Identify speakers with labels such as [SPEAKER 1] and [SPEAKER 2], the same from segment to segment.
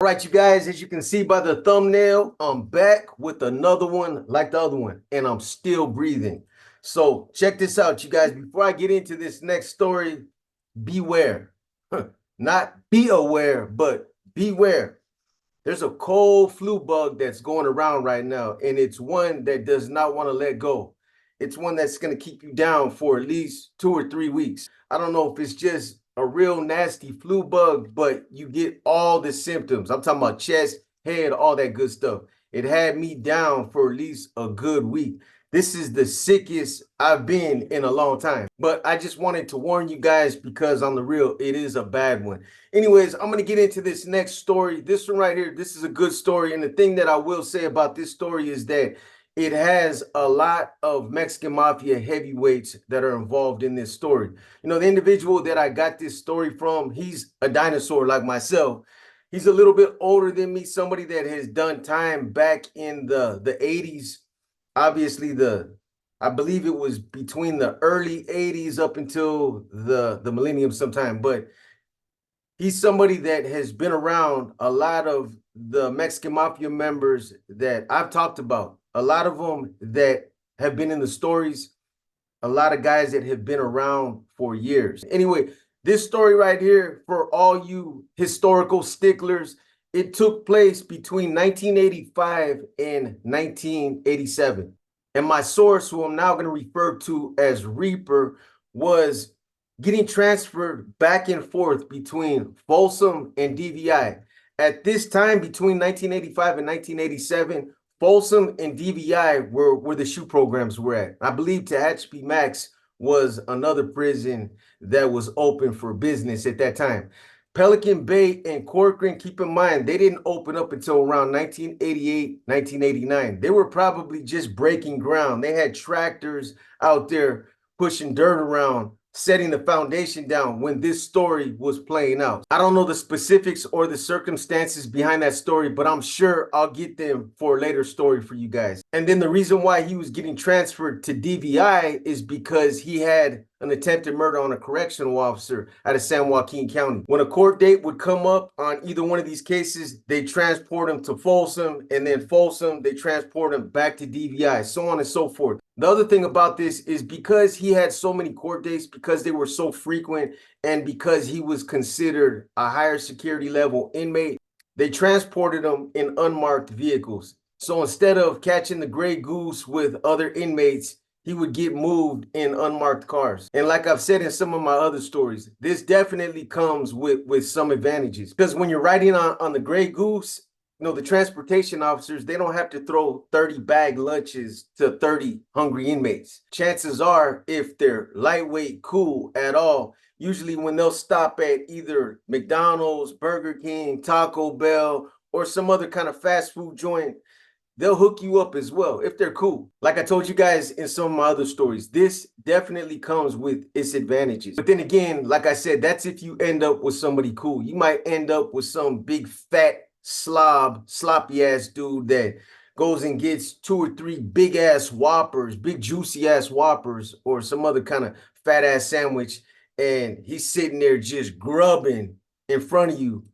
[SPEAKER 1] right, you guys, as you can see by the thumbnail, I'm back with another one like the other one, and I'm still breathing. So check this out, you guys. Before I get into this next story, beware. Not be aware, but beware. There's a cold flu bug that's going around right now, and it's one that does not want to let go. It's one that's going to keep you down for at least 2 or 3 weeks. I don't know if it's just a real nasty flu bug, but you get all the symptoms. I'm talking about chest, head, all that good stuff. It had me down for at least a good week. This is the sickest I've been in a long time. But I just wanted to warn you guys because on the real, it is a bad one. Anyways, I'm going to get into this next story. This one right here, this is a good story. And the thing that I will say about this story is that it has a lot of Mexican Mafia heavyweights that are involved in this story. You know, the individual that I got this story from, he's a dinosaur like myself. He's a little bit older than me, somebody that has done time back in the 80s. Obviously, I believe it was between the early 80s up until the millennium sometime, but he's somebody that has been around a lot of the Mexican Mafia members that I've talked about, a lot of them that have been in the stories, a lot of guys that have been around for years. Anyway, this story right here, for all you historical sticklers, it took place between 1985 and 1987. And my source, who I'm now going to refer to as Reaper, was getting transferred back and forth between Folsom and DVI. At this time, between 1985 and 1987, Folsom and DVI were where the shoe programs were at. I believe Tehachapi Max was another prison that was open for business at that time. Pelican Bay and Corcoran, keep in mind, they didn't open up until around 1988, 1989. They were probably just breaking ground. They had tractors out there pushing dirt around, setting the foundation down when this story was playing out. I don't know the specifics or the circumstances behind that story, but I'm sure I'll get them for a later story for you guys. And then the reason why he was getting transferred to DVI is because he had an attempted murder on a correctional officer out of San Joaquin County. When a court date would come up on either one of these cases, they transport him to Folsom, and then Folsom, they transport him back to DVI, so on and so forth. The other thing about this is because he had so many court dates, because they were so frequent, and because he was considered a higher security level inmate, they transported him in unmarked vehicles. So instead of catching the gray goose with other inmates, he would get moved in unmarked cars. And like I've said in some of my other stories, this definitely comes with some advantages. Because when you're riding on the gray goose, you know, the transportation officers, they don't have to throw 30 bag lunches to 30 hungry inmates. Chances are, if they're lightweight, cool at all, usually when they'll stop at either McDonald's, Burger King, Taco Bell, or some other kind of fast food joint, they'll hook you up as well if they're cool. Like I told you guys in some of my other stories, this definitely comes with its advantages. But then again, like I said, that's if you end up with somebody cool. You might end up with some big fat sloppy ass dude that goes and gets 2 or 3 big ass Whoppers, big juicy ass Whoppers, or some other kind of fat ass sandwich, and he's sitting there just grubbing in front of you,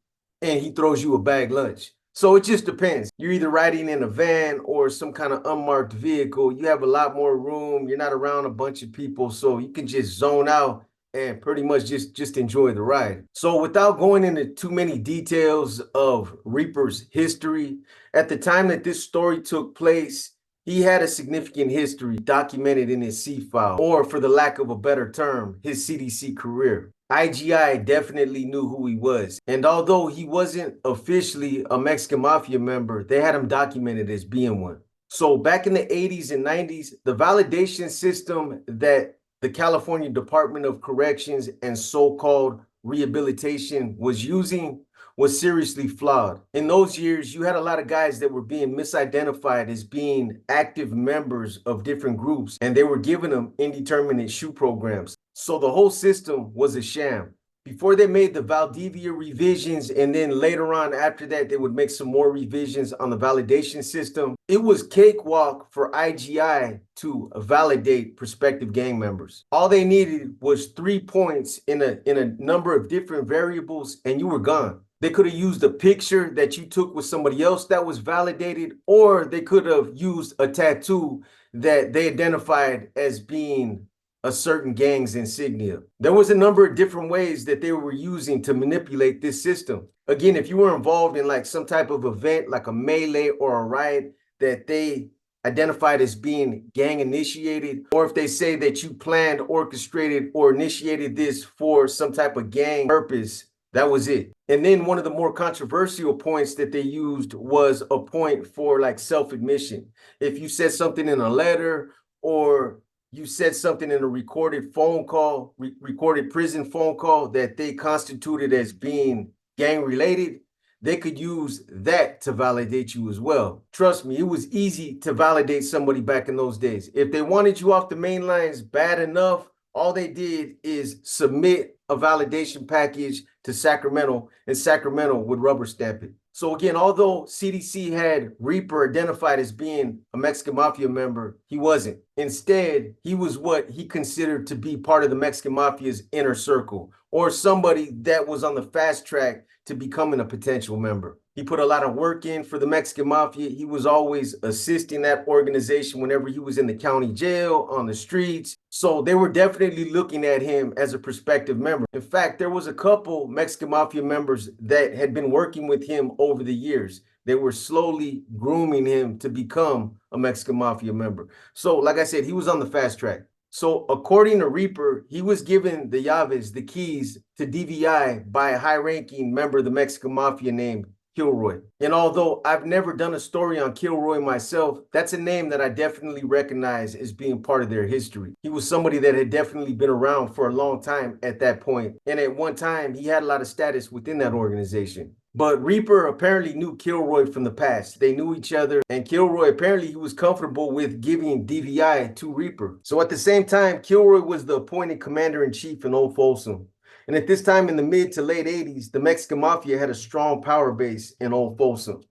[SPEAKER 1] and he throws you a bag lunch. So it just depends. You're either riding in a van or some kind of unmarked vehicle. You have a lot more room. You're not around a bunch of people, so you can just zone out and pretty much just enjoy the ride. So without going into too many details of Reaper's history, at the time that this story took place, he had a significant history documented in his C file, or for the lack of a better term, his CDC career. IGI definitely knew who he was. And although he wasn't officially a Mexican Mafia member, they had him documented as being one. So back in the 80s and 90s, the validation system that the California Department of Corrections and so-called rehabilitation was using was seriously flawed. In those years, you had a lot of guys that were being misidentified as being active members of different groups, and they were giving them indeterminate shoe programs. So the whole system was a sham. Before they made the Valdivia revisions, and then later on after that, they would make some more revisions on the validation system, it was cakewalk for IGI to validate prospective gang members. All they needed was 3 points in a number of different variables, and you were gone. They could have used a picture that you took with somebody else that was validated, or they could have used a tattoo that they identified as being a certain gang's insignia. There was a number of different ways that they were using to manipulate this system. Again, if you were involved in like some type of event, like a melee or a riot that they identified as being gang initiated, or if they say that you planned, orchestrated, or initiated this for some type of gang purpose, that was it. And then one of the more controversial points that they used was a point for like self-admission. If you said something in a letter, or you said something in a recorded phone call, recorded prison phone call that they constituted as being gang related, they could use that to validate you as well. Trust me, it was easy to validate somebody back in those days. If they wanted you off the main lines bad enough, all they did is submit a validation package to Sacramento, and Sacramento would rubber stamp it. So again, although CDC had Reaper identified as being a Mexican Mafia member, he wasn't. Instead, he was what he considered to be part of the Mexican Mafia's inner circle, or somebody that was on the fast track to becoming a potential member. He put a lot of work in for the Mexican Mafia. He was always assisting that organization whenever he was in the county jail, on the streets. So they were definitely looking at him as a prospective member. In fact, there was a couple Mexican Mafia members that had been working with him over the years. They were slowly grooming him to become a Mexican Mafia member. So like I said, he was on the fast track. So according to Reaper, he was given the llaves, the keys to DVI by a high-ranking member of the Mexican Mafia named Kilroy. And although I've never done a story on Kilroy myself, that's a name that I definitely recognize as being part of their history. He was somebody that had definitely been around for a long time at that point. And at one time, he had a lot of status within that organization. But Reaper apparently knew Kilroy from the past. They knew each other, and Kilroy apparently he was comfortable with giving DVI to Reaper. So at the same time, Kilroy was the appointed commander-in-chief in Old Folsom. And at this time in the mid to late 80s, the Mexican Mafia had a strong power base in Old Folsom.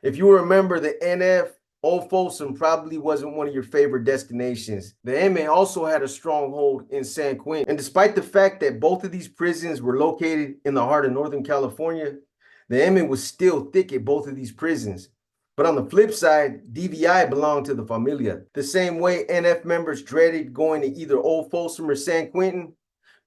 [SPEAKER 1] If you remember the NF, Old Folsom probably wasn't one of your favorite destinations. The MA also had a stronghold in San Quentin. And despite the fact that both of these prisons were located in the heart of Northern California, the MA was still thick at both of these prisons. But on the flip side, DVI belonged to the Familia. The same way NF members dreaded going to either Old Folsom or San Quentin,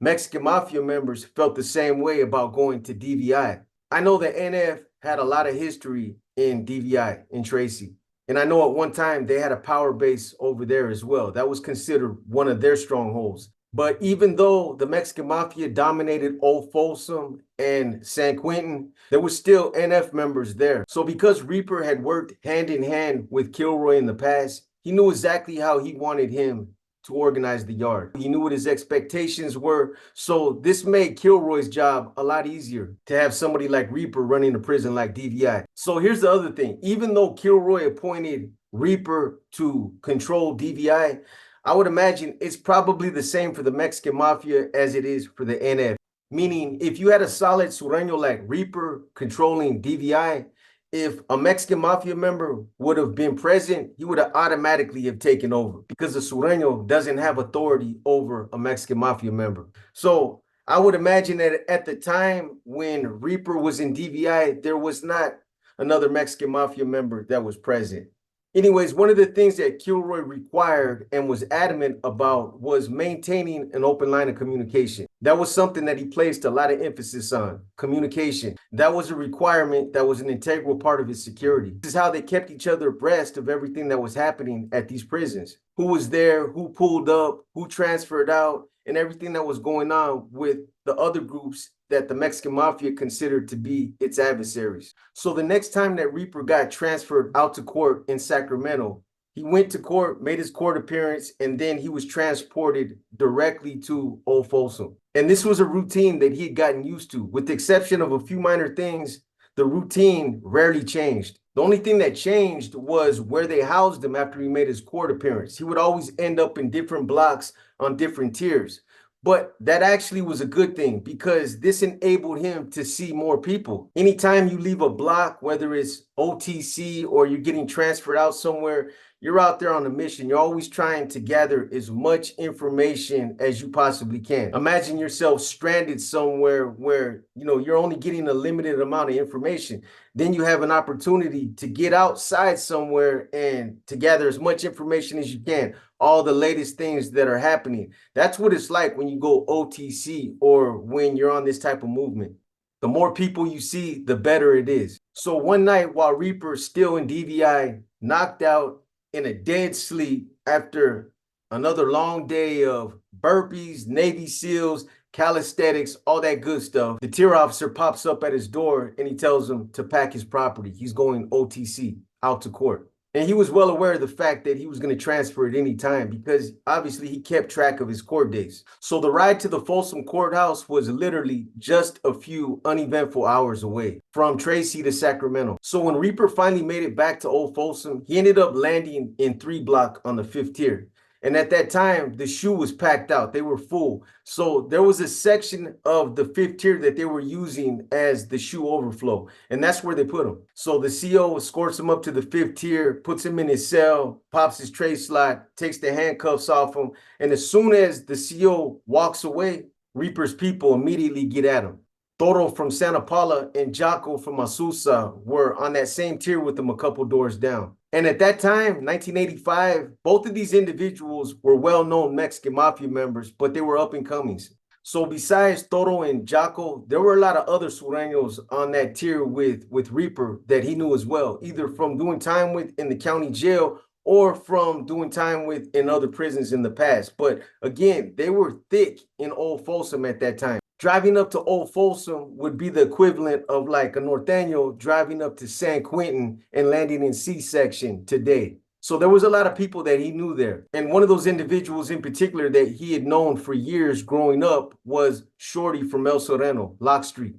[SPEAKER 1] Mexican Mafia members felt the same way about going to DVI. I know that NF had a lot of history in DVI, in Tracy. And I know at one time they had a power base over there as well. That was considered one of their strongholds. But even though the Mexican Mafia dominated Old Folsom and San Quentin, there were still NF members there. So because Reaper had worked hand in hand with Kilroy in the past, he knew exactly how he wanted him to organize the yard. He knew what his expectations were. So this made Kilroy's job a lot easier to have somebody like Reaper running a prison like DVI. So here's the other thing. Even though Kilroy appointed Reaper to control DVI, I would imagine it's probably the same for the Mexican Mafia as it is for the NF. Meaning, if you had a solid Sureño like Reaper controlling DVI, if a Mexican Mafia member would have been present, he would have automatically have taken over because the Sureño doesn't have authority over a Mexican Mafia member. So I would imagine that at the time when Reaper was in DVI, there was not another Mexican Mafia member that was present. Anyways, one of the things that Kilroy required and was adamant about was maintaining an open line of communication. That was something that he placed a lot of emphasis on, communication. That was a requirement that was an integral part of his security. This is how they kept each other abreast of everything that was happening at these prisons. Who was there, who pulled up, who transferred out, and everything that was going on with the other groups that the Mexican Mafia considered to be its adversaries. So the next time that Reaper got transferred out to court in Sacramento, he went to court, made his court appearance, and then he was transported directly to Old Folsom. And this was a routine that he had gotten used to. With the exception of a few minor things, the routine rarely changed. The only thing that changed was where they housed him after he made his court appearance. He would always end up in different blocks on different tiers. But that actually was a good thing because this enabled him to see more people. Anytime you leave a block, whether it's OTC or you're getting transferred out somewhere, you're out there on a mission. You're always trying to gather as much information as you possibly can. Imagine yourself stranded somewhere where, you're only getting a limited amount of information. Then you have an opportunity to get outside somewhere and to gather as much information as you can, all the latest things that are happening. That's what it's like when you go OTC or when you're on this type of movement. The more people you see, the better it is. So one night while Reaper's still in DVI, knocked out in a dead sleep after another long day of burpees, Navy SEALs, calisthenics, all that good stuff, the tier officer pops up at his door and he tells him to pack his property. He's going OTC, out to court. And he was well aware of the fact that he was going to transfer at any time because obviously he kept track of his court days. So the ride to the Folsom courthouse was literally just a few uneventful hours away from Tracy to Sacramento. So when Reaper finally made it back to Old Folsom, he ended up landing in 3 block on the 5th tier. And at that time, the shoe was packed out. They were full. So there was a section of the 5th tier that they were using as the shoe overflow. And that's where they put him. So the CO escorts him up to the 5th tier, puts him in his cell, pops his tray slot, takes the handcuffs off him. And as soon as the CO walks away, Reaper's people immediately get at him. Toro from Santa Paula and Jocko from Azusa were on that same tier with them a couple doors down. And at that time, 1985, both of these individuals were well-known Mexican Mafia members, but they were up-and-comings. So besides Toro and Jocko, there were a lot of other Sureños on that tier with Reaper that he knew as well, either from doing time with in the county jail or from doing time with in other prisons in the past. But again, they were thick in Old Folsom at that time. Driving up to Old Folsom would be the equivalent of like a Norteño driving up to San Quentin and landing in C-section today. So there was a lot of people that he knew there. And one of those individuals in particular that he had known for years growing up was Shorty from El Sereno, Lock Street.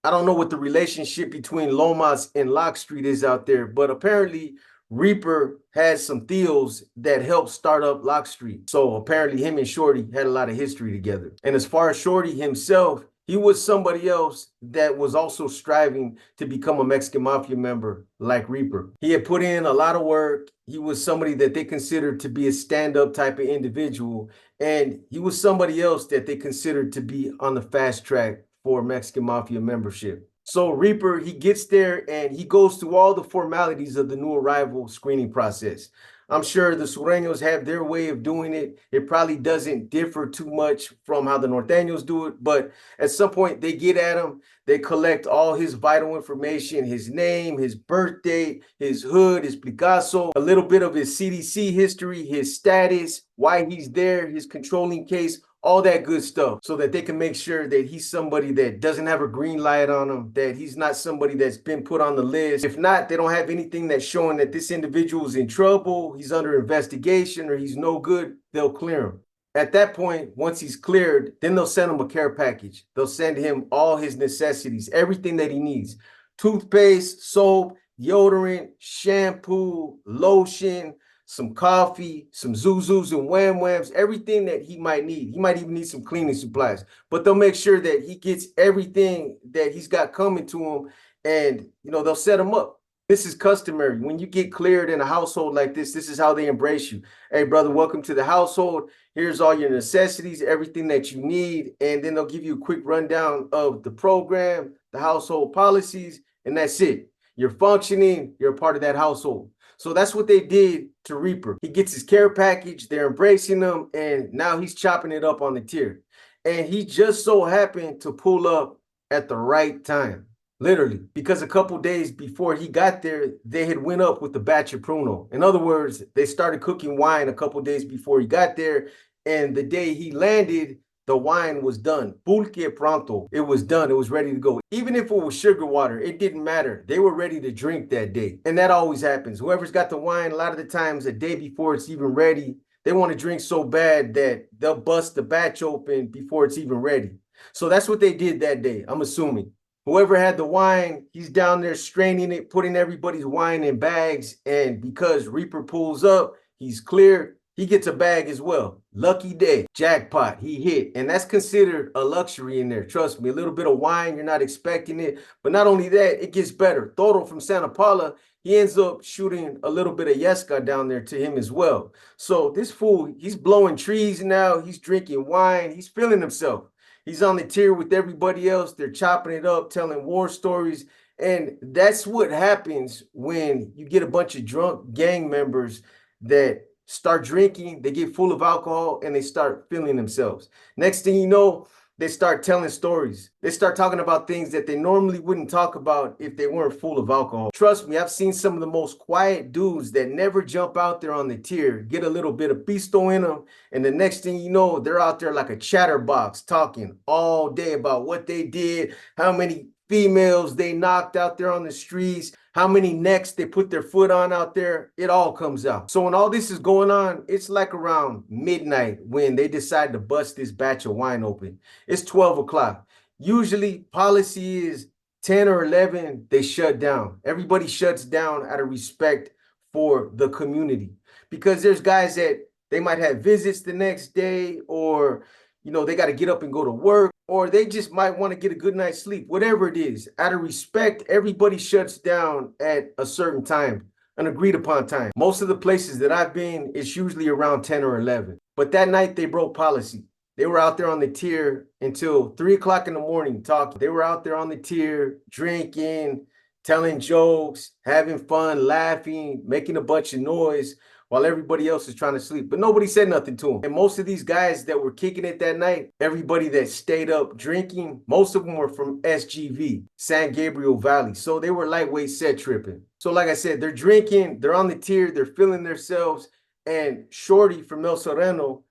[SPEAKER 1] I don't know what the relationship between Lomas and Lock Street is out there, but apparently Reaper has some deals that helped start up Lock Street. So apparently him and Shorty had a lot of history together. And as far as Shorty himself, he was somebody else that was also striving to become a Mexican Mafia member like Reaper. He had put in a lot of work. He was somebody that they considered to be a stand-up type of individual. And he was somebody else that they considered to be on the fast track for Mexican Mafia membership. So Reaper, he gets there and he goes through all the formalities of the new arrival screening process. I'm sure the Sureños have their way of doing it. It probably doesn't differ too much from how the Norteños do it, but at some point they get at him, they collect all his vital information, his name, his birth date, his hood, his Picasso, a little bit of his CDC history, his status, why he's there, his controlling case, all that good stuff, so that they can make sure that he's somebody that doesn't have a green light on him, that he's not somebody that's been put on the list. If not, they don't have anything that's showing that this individual is in trouble, he's under investigation, or he's no good, they'll clear him. At that point, once he's cleared, then they'll send him a care package. They'll send him all his necessities, everything that he needs. Toothpaste, soap, deodorant, shampoo, lotion, some coffee, some Zuzus and Wham Whams, everything that he might need. He might even need some cleaning supplies, but they'll make sure that he gets everything that he's got coming to him, and they'll set him up. This is customary. When you get cleared in a household like this is how they embrace you. Hey, brother, welcome to the household. Here's all your necessities, everything that you need, and then they'll give you a quick rundown of the program, the household policies, and that's it. You're functioning, you're a part of that household. So that's what they did to Reaper. He gets his care package, they're embracing him, and now he's chopping it up on the tier. And he just so happened to pull up at the right time, literally, because a couple days before he got there, they had went up with the batch of Pruno. In other words, they started cooking wine a couple days before he got there, and the day he landed, the wine was done. Pulque pronto. It was done. It was ready to go. Even if it was sugar water, it didn't matter. They were ready to drink that day. And that always happens. Whoever's got the wine, a lot of the times, a day before it's even ready, they want to drink so bad that they'll bust the batch open before it's even ready. So that's what they did that day, I'm assuming. Whoever had the wine, he's down there straining it, putting everybody's wine in bags. And because Reaper pulls up, he's cleared. he gets a bag as well. Lucky day, jackpot, he hit. And that's considered a luxury in there. Trust me, a little bit of wine, you're not expecting it. But not only that, it gets better. Toro from Santa Paula, he ends up shooting a little bit of Yesca down there to him as well. So this fool, he's blowing trees now. He's drinking wine. He's feeling himself. He's on the tier with everybody else. They're chopping it up, telling war stories. And that's what happens when you get a bunch of drunk gang members that start drinking, they get full of alcohol, and they start feeling themselves. Next thing you know, they start telling stories. They start talking about things that they normally wouldn't talk about if they weren't full of alcohol. Trust me, I've seen some of the most quiet dudes that never jump out there on the tier, get a little bit of pisto in them, and the next thing you know, they're out there like a chatterbox talking all day about what they did, how many females they knocked out there on the streets, how many necks they put their foot on out there. It all comes out. So when all this is going on, it's like around midnight when they decide to bust this batch of wine open. It's 12 o'clock. Usually policy is 10 or 11, they shut down. Everybody shuts down out of respect for the community, because there's guys that they might have visits the next day, or they got to get up and go to work, or they just might want to get a good night's sleep. Whatever it is, out of respect, everybody shuts down at a certain time, an agreed upon time. Most of the places that I've been, it's usually around 10 or 11. But that night they broke policy. They were out there on the tier until 3 o'clock in the morning talking. They were out there on the tier drinking, telling jokes, having fun, laughing, making a bunch of noise, while everybody else is trying to sleep. But nobody said nothing to them. And most of these guys that were kicking it that night, everybody that stayed up drinking, most of them were from SGV, San Gabriel Valley. So they were lightweight set tripping. So like I said, they're drinking, they're on the tier, they're feeling themselves. And Shorty from El Sereno,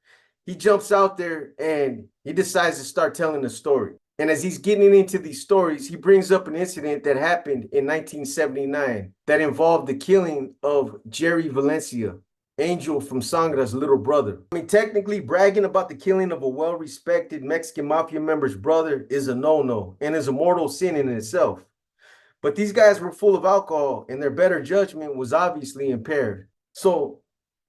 [SPEAKER 1] he jumps out there and he decides to start telling a story. And as he's getting into these stories, he brings up an incident that happened in 1979 that involved the killing of Jerry Valencia, Angel from Sangra's little brother. I mean, technically, bragging about the killing of a well-respected Mexican mafia member's brother is a no-no and is a mortal sin in itself. But these guys were full of alcohol, and their better judgment was obviously impaired. So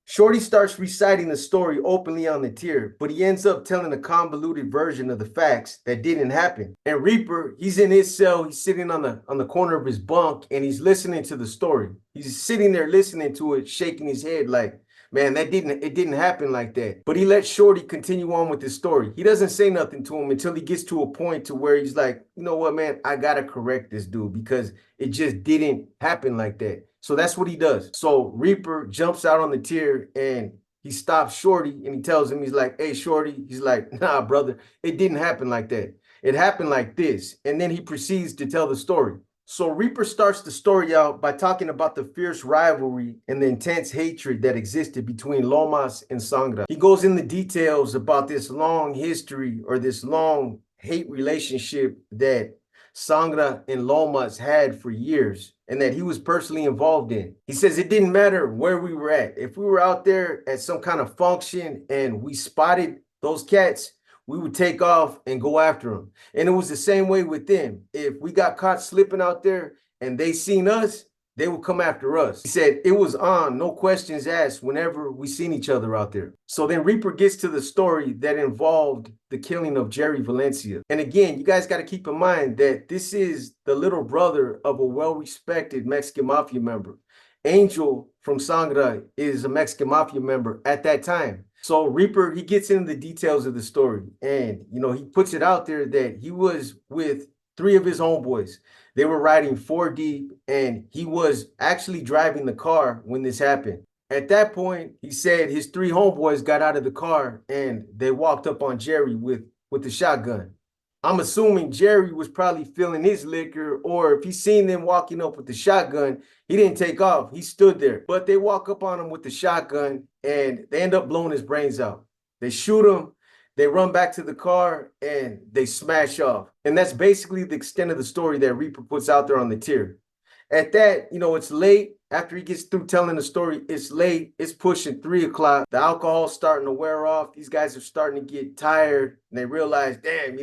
[SPEAKER 1] Shorty starts reciting the story openly on the tier, but he ends up telling a convoluted version of the facts that didn't happen. And Reaper, he's in his cell, he's sitting on the corner of his bunk, and he's listening to the story. He's sitting there listening to it, shaking his head like, man, it didn't happen like that. But he lets Shorty continue on with his story. He doesn't say nothing to him until he gets to a point to where he's like, you know what, man, I gotta correct this dude because it just didn't happen like that. So that's what he does. So Reaper jumps out on the tier and he stops Shorty and he tells him, he's like, hey, Shorty. He's like, nah, brother, it didn't happen like that. It happened like this. And then he proceeds to tell the story. So Reaper starts the story out by talking about the fierce rivalry and the intense hatred that existed between Lomas and Sangra. He goes into details about this long history or this long hate relationship that Sangra and Lomas had for years and that he was personally involved in. He says it didn't matter where we were at. If we were out there at some kind of function and we spotted those cats, we would take off and go after them. And it was the same way with them. If we got caught slipping out there and they seen us, they would come after us. He said it was on, no questions asked whenever we seen each other out there. So then Reaper gets to the story that involved the killing of Jerry Valencia. And again, you guys got to keep in mind that this is the little brother of a well-respected Mexican mafia member. Angel from Sangra is a Mexican mafia member at that time. So Reaper, he gets into the details of the story and, he puts it out there that he was with 3 of his homeboys. They were riding 4 deep and he was actually driving the car when this happened. At that point, he said his 3 homeboys got out of the car and they walked up on Jerry with the shotgun. I'm assuming Jerry was probably feeling his liquor, or if he seen them walking up with the shotgun, he didn't take off. He stood there. But they walk up on him with the shotgun and they end up blowing his brains out. They shoot him. They run back to the car and they smash off. And that's basically the extent of the story that Reaper puts out there on the tier. At that, it's late. After he gets through telling the story, it's late. It's pushing 3 o'clock. The alcohol's starting to wear off. These guys are starting to get tired. And they realize, damn,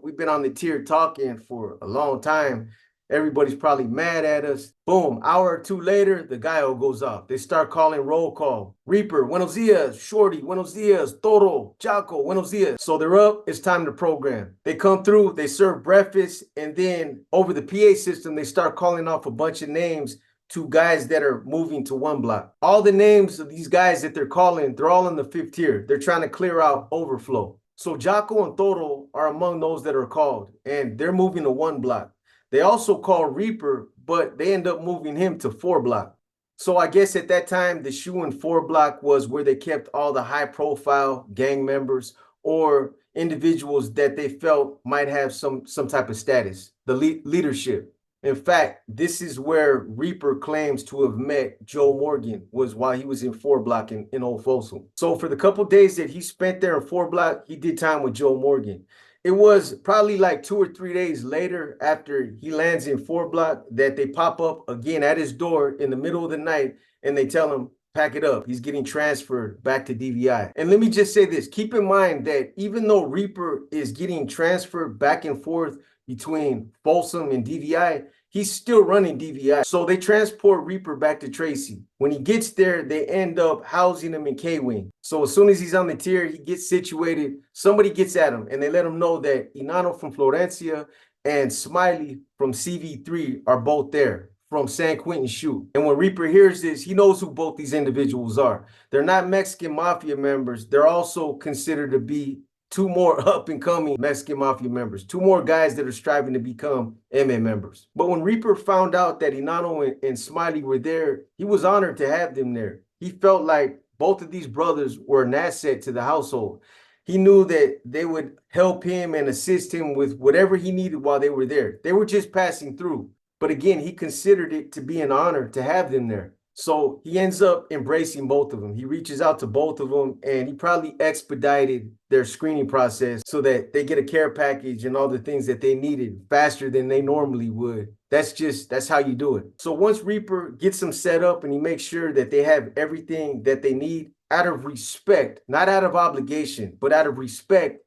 [SPEAKER 1] we've been on the tier talking for a long time. Everybody's probably mad at us. Boom, hour or two later, the guy goes off. They start calling roll call. Reaper, buenos dias. Shorty, buenos dias. Toro, Chaco, buenos dias. So they're up, it's time to program. They come through, they serve breakfast, and then over the PA system, they start calling off a bunch of names to guys that are moving to one block. All the names of these guys that they're calling, they're all in the 5th tier. They're trying to clear out overflow. So Jaco and Toro are among those that are called, and they're moving to 1 block. They also call Reaper, but they end up moving him to 4 block. So I guess at that time, the shoe in 4 block was where they kept all the high profile gang members or individuals that they felt might have some type of status, the leadership. In fact, this is where Reaper claims to have met Joe Morgan, was while he was in 4 block in Old Folsom. So for the couple days that he spent there in 4 block, he did time with Joe Morgan. It was probably like 2 or 3 days later after he lands in 4 block that they pop up again at his door in the middle of the night and they tell him, pack it up. He's getting transferred back to DVI. And let me just say this, keep in mind that even though Reaper is getting transferred back and forth between Folsom and DVI, he's still running DVI. So they transport Reaper back to Tracy. When he gets there, they end up housing him in K-Wing. So as soon as he's on the tier, he gets situated, somebody gets at him, and they let him know that Inano from Florencia and Smiley from CV3 are both there from San Quentin shoot. And when Reaper hears this, he knows who both these individuals are. They're not Mexican Mafia members. They're also considered to be 2 more up-and-coming Mexican Mafia members, 2 more guys that are striving to become MA members. But when Reaper found out that Inano and Smiley were there, he was honored to have them there. He felt like both of these brothers were an asset to the household. He knew that they would help him and assist him with whatever he needed while they were there. They were just passing through. But again, he considered it to be an honor to have them there. So he ends up embracing both of them. He reaches out to both of them, and he probably expedited their screening process so that they get a care package and all the things that they needed faster than they normally would. That's how you do it. So once Reaper gets them set up and he makes sure that they have everything that they need out of respect, not out of obligation, but out of respect,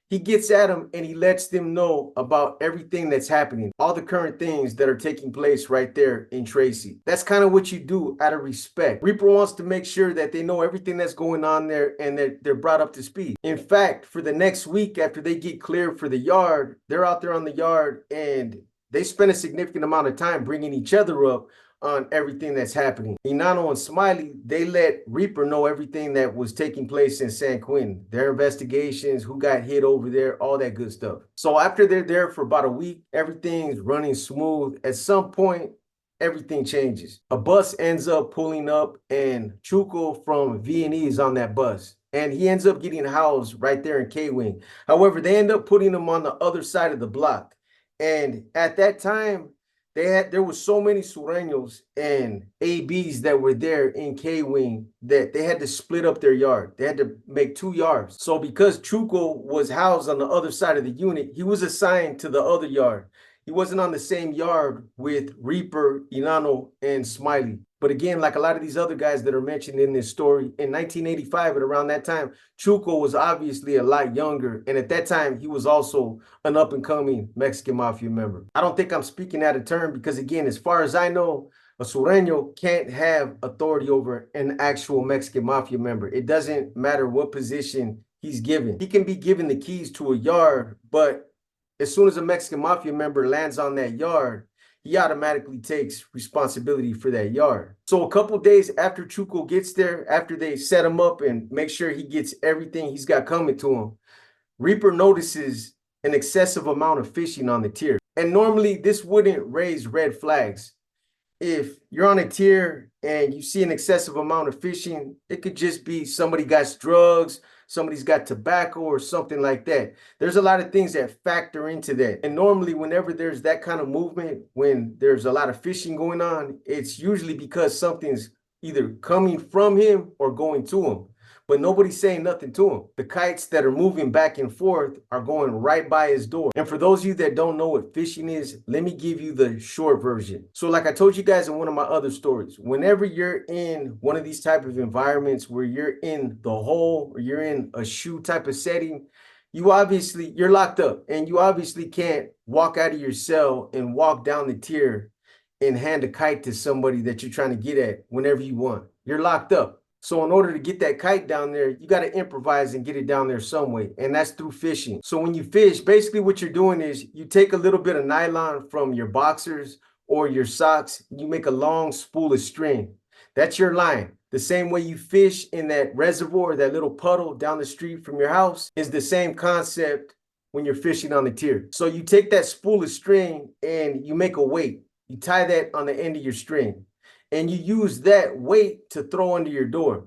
[SPEAKER 1] he gets at them and he lets them know about everything that's happening, all the current things that are taking place right there in Tracy. That's kind of what you do out of respect. Reaper wants to make sure that they know everything that's going on there and that they're brought up to speed. In fact, for the next week after they get cleared for the yard, they're out there on the yard and they spend a significant amount of time bringing each other up on everything that's happening. Inano and Smiley, they let Reaper know everything that was taking place in San Quentin, their investigations, who got hit over there, all that good stuff. So after they're there for about a week, everything's running smooth. At some point, everything changes. A bus ends up pulling up and Chuco from V&E is on that bus. And he ends up getting housed right there in K-Wing. However, they end up putting him on the other side of the block. And at that time, there was so many Sureños and ABs that were there in K-Wing that they had to split up their yard. They had to make 2 yards. So because Chuco was housed on the other side of the unit, he was assigned to the other yard. He wasn't on the same yard with Reaper, Inano, and Smiley. But again, like a lot of these other guys that are mentioned in this story, in 1985, at around that time, Chuco was obviously a lot younger. And at that time, he was also an up-and-coming Mexican Mafia member. I don't think I'm speaking out of turn because, again, as far as I know, a Sureño can't have authority over an actual Mexican Mafia member. It doesn't matter what position he's given. He can be given the keys to a yard, but as soon as a Mexican Mafia member lands on that yard, he automatically takes responsibility for that yard. So a couple days after Chuco gets there, after they set him up and make sure he gets everything he's got coming to him, Reaper notices an excessive amount of fishing on the tier. And normally this wouldn't raise red flags. If you're on a tier and you see an excessive amount of fishing, it could just be somebody got drugs, somebody's got tobacco or something like that. There's a lot of things that factor into that. And normally whenever there's that kind of movement, when there's a lot of fishing going on, it's usually because something's either coming from him or going to him. But nobody's saying nothing to him. The kites that are moving back and forth are going right by his door. And for those of you that don't know what fishing is, let me give you the short version. So like I told you guys in one of my other stories, whenever you're in one of these type of environments where you're in the hole or you're in a shoe type of setting, you're locked up, and you obviously can't walk out of your cell and walk down the tier and hand a kite to somebody that you're trying to get at whenever you want. You're locked up. So in order to get that kite down there, you got to improvise and get it down there some way, and that's through fishing. So when you fish, basically what you're doing is you take a little bit of nylon from your boxers or your socks, you make a long spool of string. That's your line. The same way you fish in that reservoir, that little puddle down the street from your house, is the same concept when you're fishing on the tier. So you take that spool of string and you make a weight. You tie that on the end of your string, and you use that weight to throw under your door,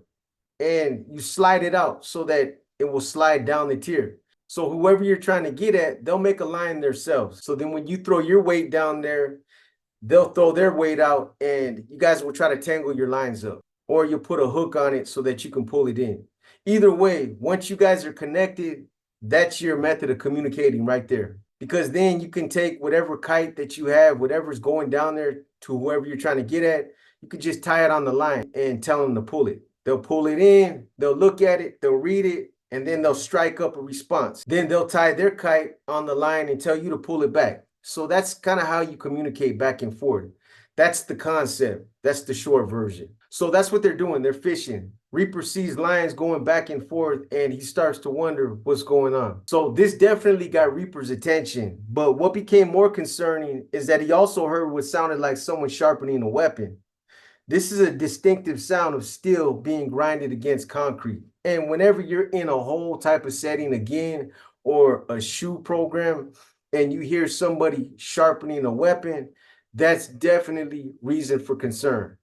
[SPEAKER 1] and you slide it out so that it will slide down the tier. So whoever you're trying to get at, they'll make a line themselves. So then when you throw your weight down there, they'll throw their weight out, and you guys will try to tangle your lines up, or you'll put a hook on it so that you can pull it in. Either way, once you guys are connected, that's your method of communicating right there. Because then you can take whatever kite that you have, whatever's going down there to whoever you're trying to get at, you can just tie it on the line and tell them to pull it. They'll pull it in, they'll look at it, they'll read it, and then they'll strike up a response. Then they'll tie their kite on the line and tell you to pull it back. So that's kind of how you communicate back and forth. That's the concept. That's the short version. So that's what they're doing. They're fishing. Reaper sees lines going back and forth, and he starts to wonder what's going on. So this definitely got Reaper's attention. But what became more concerning is that he also heard what sounded like someone sharpening a weapon. This is a distinctive sound of steel being grinded against concrete. And whenever you're in a whole type of setting again, or a shoe program, and you hear somebody sharpening a weapon, that's definitely reason for concern.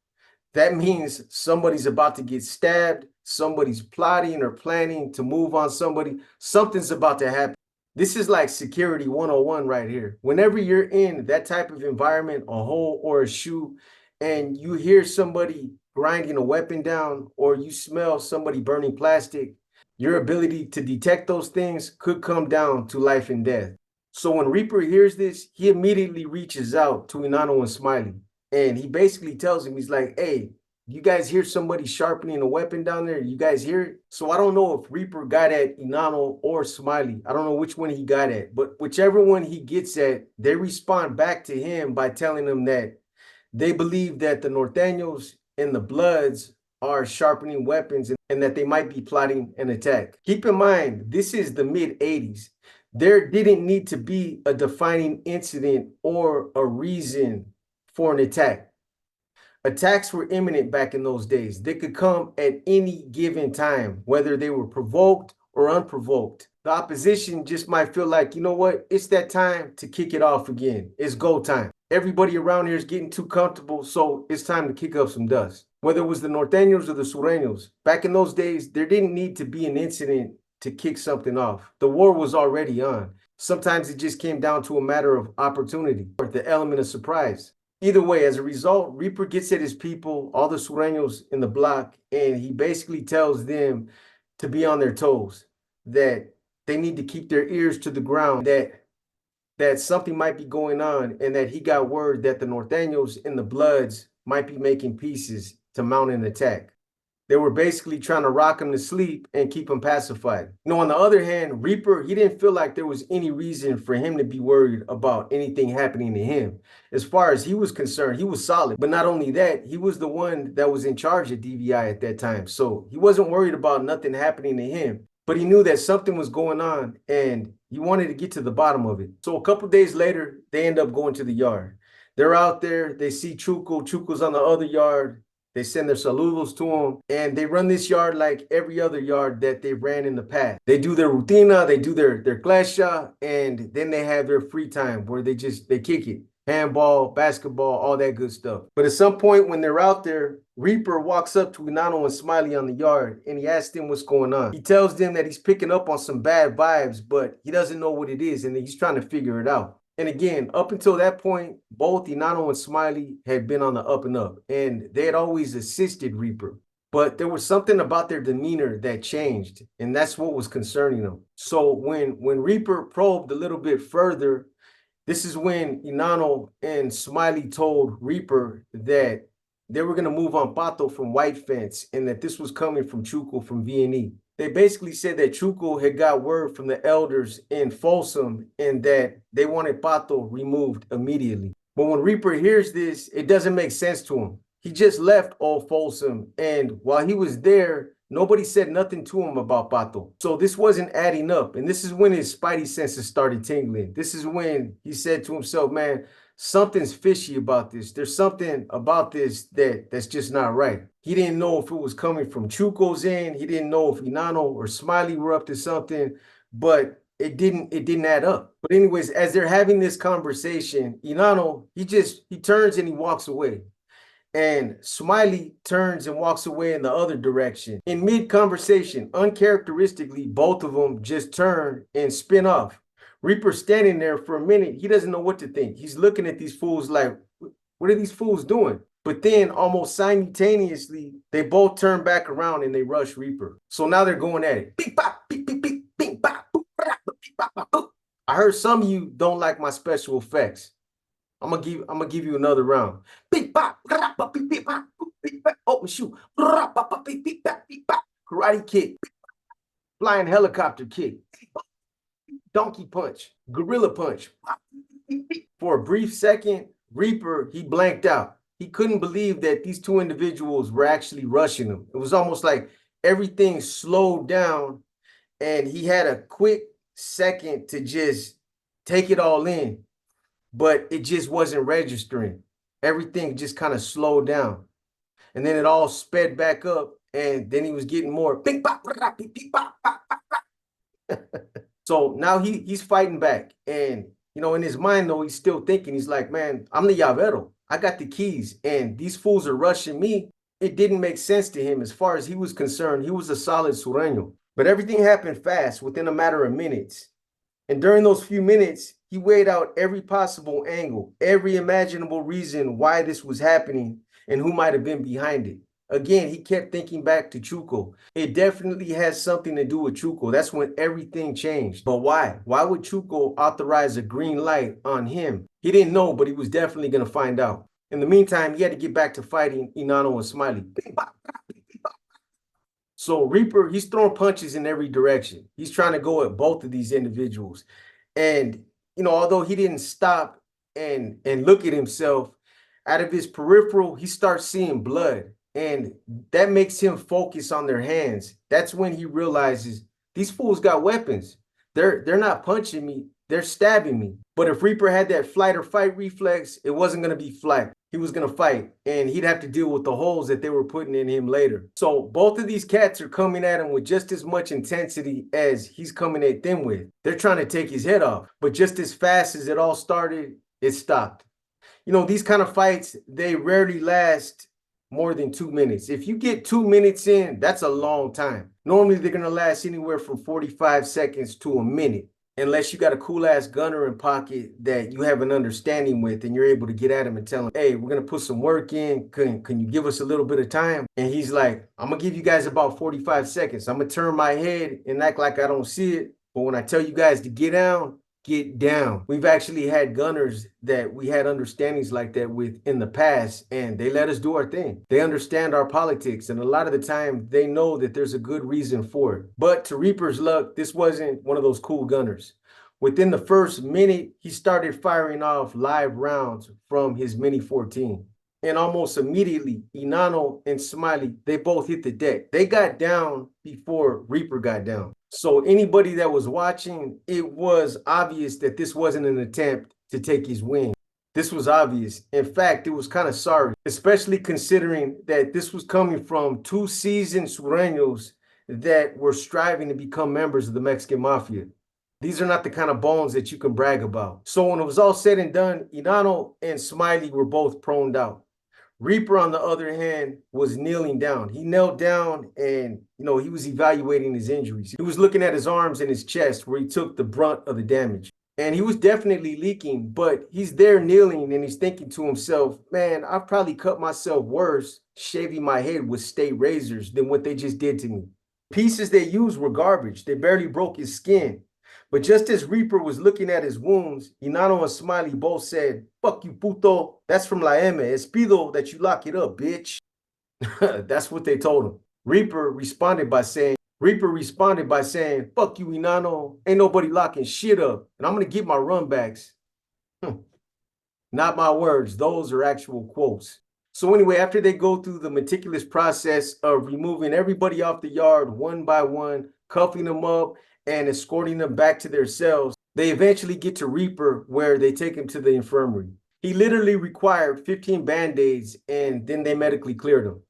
[SPEAKER 1] That means somebody's about to get stabbed, somebody's plotting or planning to move on somebody, something's about to happen. This is like security 101 right here. Whenever you're in that type of environment, a hole or a shoe, and you hear somebody grinding a weapon down, or you smell somebody burning plastic, your ability to detect those things could come down to life and death. So when Reaper hears this, he immediately reaches out to Inanno and Smiley. And he basically tells him, he's like, hey, you guys hear somebody sharpening a weapon down there? You guys hear it? So I don't know if Reaper got at Inanno or Smiley. I don't know which one he got at. But whichever one he gets at, they respond back to him by telling him that they believe that the Norteños and the Bloods are sharpening weapons, and that they might be plotting an attack. Keep in mind, this is the mid-'80s. There didn't need to be a defining incident or a reason for an attack. Attacks were imminent back in those days. They could come at any given time, whether they were provoked or unprovoked. The opposition just might feel like, you know what, it's that time to kick it off again. It's go time. Everybody around here is getting too comfortable, so it's time to kick up some dust. Whether it was the Norteños or the Sureños, back in those days, there didn't need to be an incident to kick something off. The war was already on. Sometimes it just came down to a matter of opportunity or the element of surprise. Either way, as a result, Reaper gets at his people, all the Sureños in the block, and he basically tells them to be on their toes, that they need to keep their ears to the ground, that something might be going on, and that he got word that the Norteños and the Bloods might be making pieces to mount an attack. They were basically trying to rock him to sleep and keep him pacified. On the other hand, Reaper, he didn't feel like there was any reason for him to be worried about anything happening to him. As far as he was concerned, he was solid. But not only that, he was the one that was in charge of DVI at that time. So he wasn't worried about nothing happening to him. But he knew that something was going on, and he wanted to get to the bottom of it. So a couple days later, they end up going to the yard. They're out there, they see Chuco. Chuco's on the other yard. They send their saludos to him, and they run this yard like every other yard that they ran in the past. They do their rutina, they do their clash, and then they have their free time where they kick it. Handball, basketball, all that good stuff. But at some point when they're out there, Reaper walks up to Inanno and Smiley on the yard, and he asks them what's going on. He tells them that he's picking up on some bad vibes, but he doesn't know what it is, and he's trying to figure it out. And again, up until that point, both Inanno and Smiley had been on the up and up, and they had always assisted Reaper. But there was something about their demeanor that changed, and that's what was concerning them. So when Reaper probed a little bit further, this is when Inanno and Smiley told Reaper that they were going to move on Pato from White Fence, and that this was coming from Chuco from VNE. They basically said that Chuco had got word from the elders in Folsom and that they wanted Pato removed immediately. But when Reaper hears this, it doesn't make sense to him. He just left Old Folsom, and while he was there, nobody said nothing to him about Pato. So this wasn't adding up, and this is when his spidey senses started tingling. This is when he said to himself, man, something's fishy about this. There's something about this that's just not right. He didn't know if it was coming from Chuco's end. He didn't know if Inano or Smiley were up to something, but it didn't add up. But anyways, as they're having this conversation, Inano, he turns and he walks away. And Smiley turns and walks away in the other direction. In mid-conversation, uncharacteristically, both of them just turn and spin off. Reaper's standing there for a minute. He doesn't know what to think. He's looking at these fools like, what are these fools doing? But then almost simultaneously, they both turn back around and they rush Reaper. So now they're going at it. Beep, bop, beep, beep, beep, beep, bop, boop, beep, bop, bop, boop. I heard some of you don't like my special effects. I'm gonna give you another round. Beep, bop, beep, beep, bop, beep, bop, open shoe. Beep, beep, bop, beep, bop. Karate kick. Flying helicopter kick. Donkey punch. Gorilla punch. For a brief second, Reaper, he blanked out. He couldn't believe that these two individuals were actually rushing him. It was almost like everything slowed down and he had a quick second to just take it all in, but it just wasn't registering. Everything just kind of slowed down. And then it all sped back up, and then he was getting more. So now he's fighting back. And, in his mind, though, he's still thinking, he's like, man, I'm the llavero. I got the keys, and these fools are rushing me. It didn't make sense to him. As far as he was concerned, he was a solid sureño. But everything happened fast, within a matter of minutes. And during those few minutes, he weighed out every possible angle, every imaginable reason why this was happening and who might have been behind it. Again, he kept thinking back to Chuco. It definitely has something to do with Chuco. That's when everything changed. But why? Why would Chuco authorize a green light on him? He didn't know, but he was definitely going to find out. In the meantime, he had to get back to fighting Inano and Smiley. So Reaper, he's throwing punches in every direction. He's trying to go at both of these individuals. And, although he didn't stop and look at himself, out of his peripheral, he starts seeing blood. And that makes him focus on their hands. That's when he realizes these fools got weapons. They're not punching me. They're stabbing me. But if Reaper had that flight or fight reflex, it wasn't going to be flight. He was going to fight, and he'd have to deal with the holes that they were putting in him later. So both of these cats are coming at him with just as much intensity as he's coming at them with. They're trying to take his head off. But just as fast as it all started, it stopped. These kind of fights, they rarely last more than 2 minutes. If you get 2 minutes in, that's a long time. Normally, they're going to last anywhere from 45 seconds to a minute, unless you got a cool-ass gunner in pocket that you have an understanding with and you're able to get at him and tell him, hey, we're going to put some work in. Can you give us a little bit of time? And he's like, I'm going to give you guys about 45 seconds. I'm going to turn my head and act like I don't see it. But when I tell you guys to get down, get down. We've actually had gunners that we had understandings like that with in the past, and they let us do our thing. They understand our politics, and a lot of the time they know that there's a good reason for it. But to Reaper's luck, this wasn't one of those cool gunners. Within the first minute, he started firing off live rounds from his Mini 14. And almost immediately, Inano and Smiley, they both hit the deck. They got down before Reaper got down. So anybody that was watching, it was obvious that this wasn't an attempt to take his wing. This was obvious. In fact, it was kind of sorry, especially considering that this was coming from two seasoned sureños that were striving to become members of the Mexican Mafia. These are not the kind of bones that you can brag about. So when it was all said and done, Inano and Smiley were both proned out. Reaper, on the other hand, was kneeling down. He knelt down and, he was evaluating his injuries. He was looking at his arms and his chest where he took the brunt of the damage. And he was definitely leaking, but he's there kneeling and he's thinking to himself, man, I've probably cut myself worse shaving my head with state razors than what they just did to me. Pieces they used were garbage. They barely broke his skin. But just as Reaper was looking at his wounds, Inano and Smiley both said, fuck you, puto. That's from La M. Es pido that you lock it up, bitch. That's what they told him. Reaper responded by saying, Reaper responded by saying, "Fuck you, Inano. Ain't nobody locking shit up. And I'm going to get my run backs." Not my words. Those are actual quotes. So anyway, after they go through the meticulous process of removing everybody off the yard one by one, cuffing them up and escorting them back to their cells, they eventually get to Reaper, where they take him to the infirmary. He literally required 15 band-aids, and then they medically cleared him.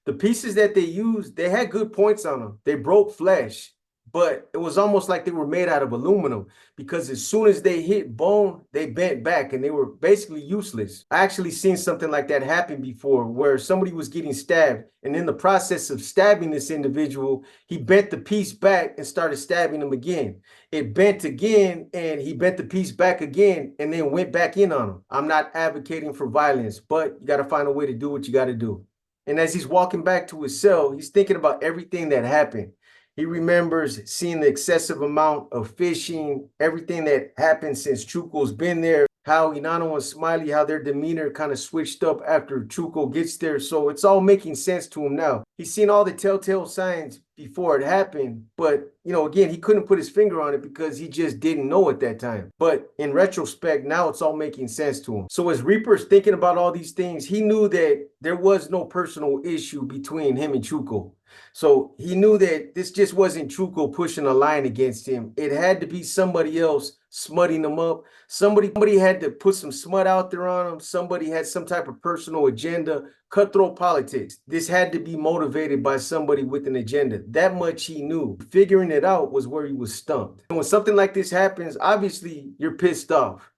[SPEAKER 1] The pieces that they used, they had good points on them. They broke flesh, but it was almost like they were made out of aluminum, because as soon as they hit bone, they bent back and they were basically useless. I actually seen something like that happen before, where somebody was getting stabbed, and in the process of stabbing this individual, he bent the piece back and started stabbing him again. It bent again, and he bent the piece back again and then went back in on him. I'm not advocating for violence, but you got to find a way to do what you got to do. And as he's walking back to his cell, he's thinking about everything that happened. He remembers seeing the excessive amount of fishing, everything that happened since Chuko's been there, how Inano and Smiley, how their demeanor kind of switched up after Chuko gets there. So it's all making sense to him now. He's seen all the telltale signs before it happened, but again, he couldn't put his finger on it because he just didn't know at that time. But in retrospect, now it's all making sense to him. So as Reaper's thinking about all these things, he knew that there was no personal issue between him and Chuko. So he knew that this just wasn't Chuko pushing a line against him. It had to be somebody else smutting him up. Somebody had to put some smut out there on him. Somebody had some type of personal agenda, cutthroat politics. This had to be motivated by somebody with an agenda. That much he knew. Figuring it out was where he was stumped. And when something like this happens, obviously you're pissed off.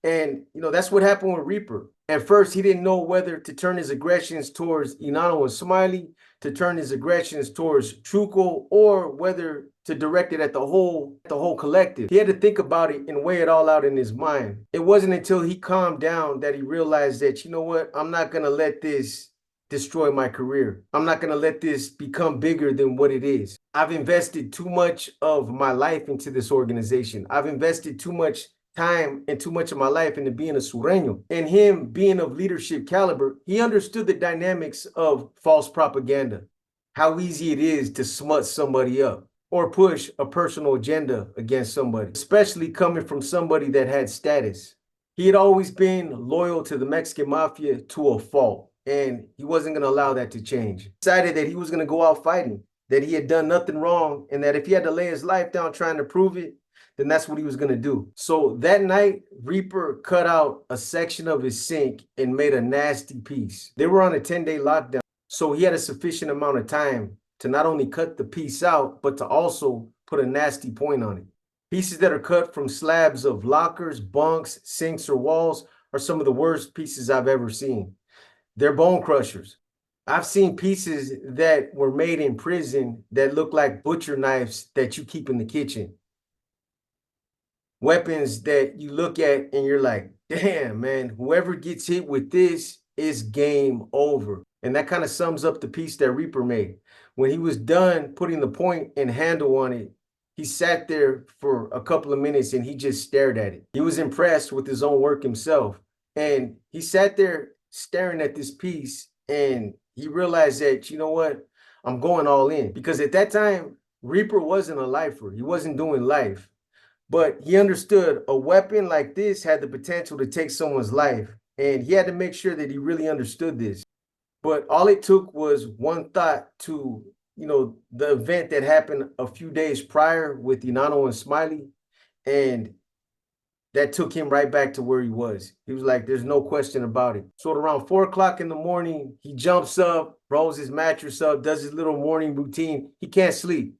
[SPEAKER 1] And, that's what happened with Reaper. At first, he didn't know whether to turn his aggressions towards Inano and Smiley, to turn his aggressions towards Chuko, or whether to direct it at the whole collective. He had to think about it and weigh it all out in his mind. It wasn't until he calmed down that he realized that, you know what, I'm not going to let this destroy my career. I'm not going to let this become bigger than what it is. I've invested too much of my life into this organization. I've invested too much time and too much of my life into being a sureño. And him being of leadership caliber, he understood the dynamics of false propaganda, how easy it is to smut somebody up or push a personal agenda against somebody, especially coming from somebody that had status. He had always been loyal to the Mexican mafia to a fault, and he wasn't going to allow that to change. He decided that he was going to go out fighting, that he had done nothing wrong, and that if he had to lay his life down trying to prove it, then that's what he was going to do. So that night, Reaper cut out a section of his sink and made a nasty piece. They were on a 10-day lockdown, so he had a sufficient amount of time to not only cut the piece out, but to also put a nasty point on it. Pieces that are cut from slabs of lockers, bunks, sinks, or walls are some of the worst pieces I've ever seen. They're bone crushers. I've seen pieces that were made in prison that look like butcher knives that you keep in the kitchen. Weapons that you look at and you're like, damn, man, whoever gets hit with this is game over. And that kind of sums up the piece that Reaper made. When he was done putting the point and handle on it, he sat there for a couple of minutes and he just stared at it. He was impressed with his own work himself. And he sat there staring at this piece and he realized that, you know what, I'm going all in. Because at that time, Reaper wasn't a lifer. He wasn't doing life. But he understood a weapon like this had the potential to take someone's life. And he had to make sure that he really understood this. But all it took was one thought to, the event that happened a few days prior with Inano and Smiley. And that took him right back to where he was. He was like, there's no question about it. So at around 4 o'clock in the morning, he jumps up, rolls his mattress up, does his little morning routine. He can't sleep.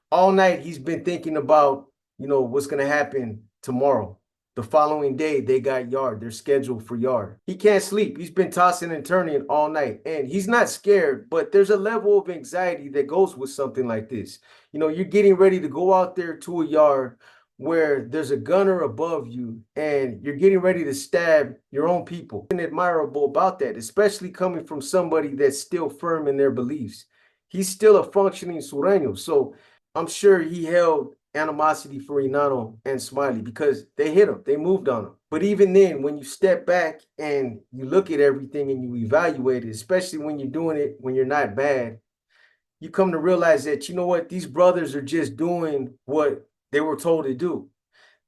[SPEAKER 1] All night, he's been thinking about what's going to happen tomorrow. The following day, they got yard. They're scheduled for yard. He can't sleep. He's been tossing and turning all night. And he's not scared, but there's a level of anxiety that goes with something like this. You're getting ready to go out there to a yard where there's a gunner above you and you're getting ready to stab your own people. And admirable about that, especially coming from somebody that's still firm in their beliefs. He's still a functioning sureño. So I'm sure he held animosity for Inano and Smiley because they hit him, they moved on him. But even then, when you step back and you look at everything and you evaluate it, especially when you're doing it when you're not bad, you come to realize that, you know what, these brothers are just doing what they were told to do.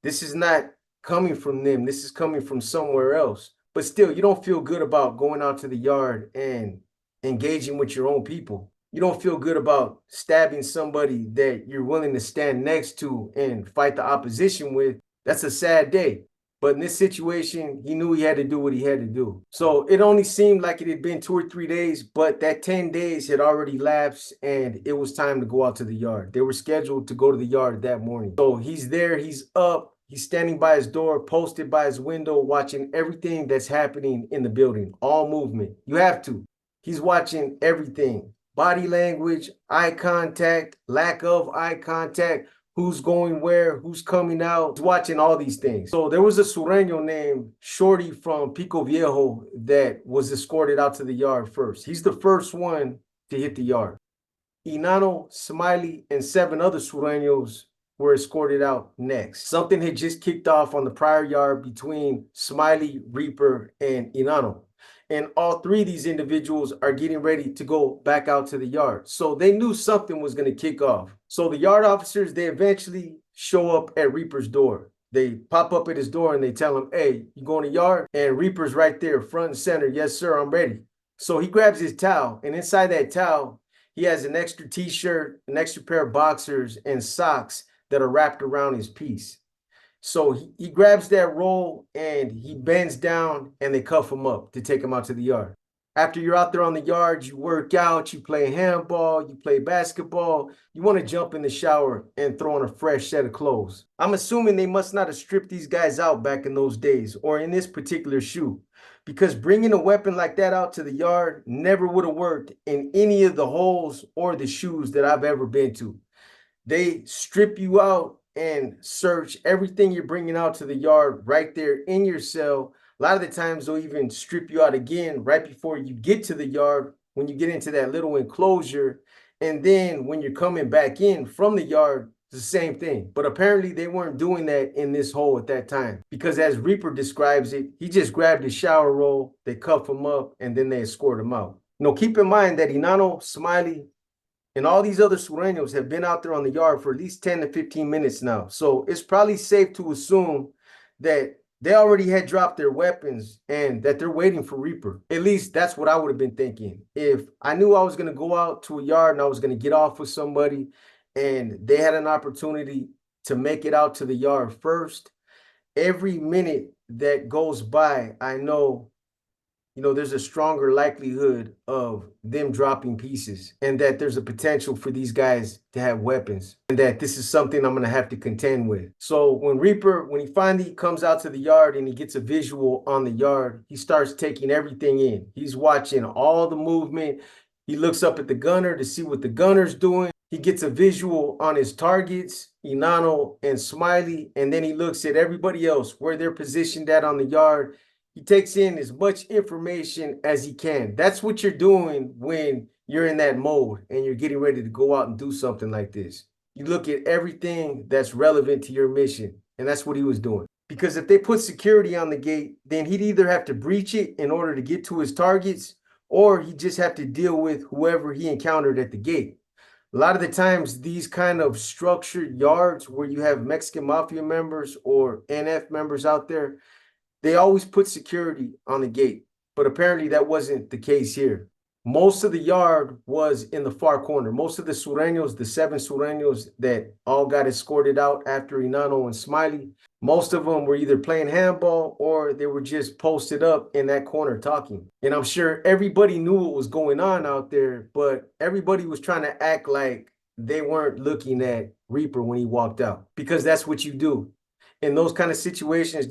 [SPEAKER 1] This is not coming from them. This is coming from somewhere else. But still, you don't feel good about going out to the yard and engaging with your own people. You don't feel good about stabbing somebody that you're willing to stand next to and fight the opposition with. That's a sad day. But in this situation, he knew he had to do what he had to do. So it only seemed like it had been 2 or 3 days, but that 10 days had already lapsed and it was time to go out to the yard. They were scheduled to go to the yard that morning. So he's there, he's up, he's standing by his door, posted by his window, watching everything that's happening in the building, all movement. You have to. He's watching everything. Body language, eye contact, lack of eye contact, who's going where, who's coming out, he's watching all these things. So there was a Sureño named Shorty from Pico Viejo that was escorted out to the yard first. He's the first one to hit the yard. Inano, Smiley, and 7 other Sureños were escorted out next. Something had just kicked off on the prior yard between Smiley, Reaper, and Inano. And all 3 of these individuals are getting ready to go back out to the yard. So they knew something was going to kick off. So the yard officers, they eventually show up at Reaper's door. They pop up at his door and they tell him, hey, you going to yard? And Reaper's right there, front and center. Yes, sir, I'm ready. So he grabs his towel, and inside that towel, he has an extra t-shirt, an extra pair of boxers, and socks that are wrapped around his piece. So he grabs that roll and he bends down and they cuff him up to take him out to the yard. After you're out there on the yard, you work out, you play handball, you play basketball, you want to jump in the shower and throw on a fresh set of clothes. I'm assuming they must not have stripped these guys out back in those days or in this particular shoot, because bringing a weapon like that out to the yard never would have worked in any of the holes or the shoes that I've ever been to. They strip you out and search everything you're bringing out to the yard right there in your cell. A lot of the times they'll even strip you out again right before you get to the yard when you get into that little enclosure. And then when you're coming back in from the yard, it's the same thing. But apparently they weren't doing that in this hole at that time, because as Reaper describes it, he just grabbed his shower roll, they cuff him up, and then they escort him out. Keep in mind that Inano, Smiley, and all these other Sureños have been out there on the yard for at least 10 to 15 minutes now. So it's probably safe to assume that they already had dropped their weapons and that they're waiting for Reaper. At least that's what I would have been thinking. If I knew I was going to go out to a yard and I was going to get off with somebody and they had an opportunity to make it out to the yard first, every minute that goes by, I know there's a stronger likelihood of them dropping pieces, and that there's a potential for these guys to have weapons, and that this is something I'm going to have to contend with. So when he finally comes out to the yard and he gets a visual on the yard, he starts taking everything in. He's watching all the movement. He looks up at the gunner to see what the gunner's doing. He gets a visual on his targets, Inano and Smiley, and then he looks at everybody else, where they're positioned at on the yard. He takes in as much information as he can. That's what you're doing when you're in that mode and you're getting ready to go out and do something like this. You look at everything that's relevant to your mission, and that's what he was doing. Because if they put security on the gate, then he'd either have to breach it in order to get to his targets, or he'd just have to deal with whoever he encountered at the gate. A lot of the times, these kind of structured yards where you have Mexican mafia members or NF members out there, they always put security on the gate, but apparently that wasn't the case here. Most of the yard was in the far corner. Most of the Sureños, the 7 Sureños that all got escorted out after Inano and Smiley, most of them were either playing handball or they were just posted up in that corner talking. And I'm sure everybody knew what was going on out there, but everybody was trying to act like they weren't looking at Reaper when he walked out, because that's what you do. In those kind of situations,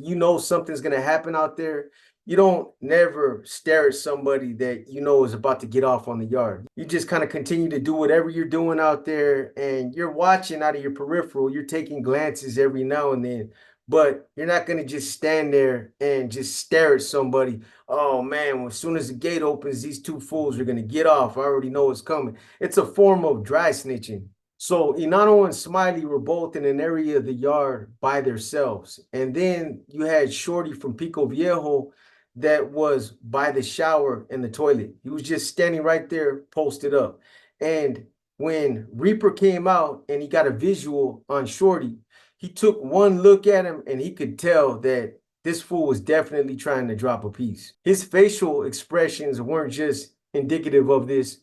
[SPEAKER 1] something's going to happen out there. You don't never stare at somebody that is about to get off on the yard. You just kind of continue to do whatever you're doing out there, and you're watching out of your peripheral. You're taking glances every now and then, but you're not going to just stand there and just stare at somebody. Oh man, as soon as the gate opens, these 2 fools are going to get off. I already know it's coming. It's a form of dry snitching. So Inano and Smiley were both in an area of the yard by themselves. And then you had Shorty from Pico Viejo that was by the shower and the toilet. He was just standing right there, posted up. And when Reaper came out and he got a visual on Shorty, he took one look at him and he could tell that this fool was definitely trying to drop a piece. His facial expressions weren't just indicative of this.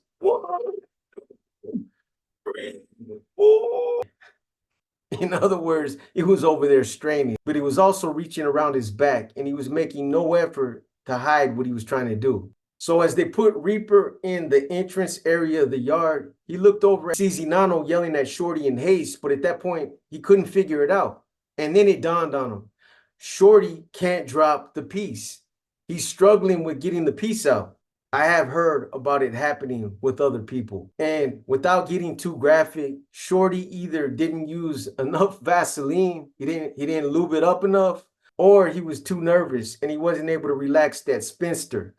[SPEAKER 1] In other words, it was over there straining, but he was also reaching around his back and he was making no effort to hide what he was trying to do. So as they put Reaper in the entrance area of the yard, he looked over and sees Inano yelling at Shorty in haste, but at that point, he couldn't figure it out. And then it dawned on him. Shorty can't drop the piece. He's struggling with getting the piece out. I have heard about it happening with other people. And without getting too graphic, Shorty either didn't use enough Vaseline, he didn't lube it up enough, or he was too nervous and he wasn't able to relax that spinster.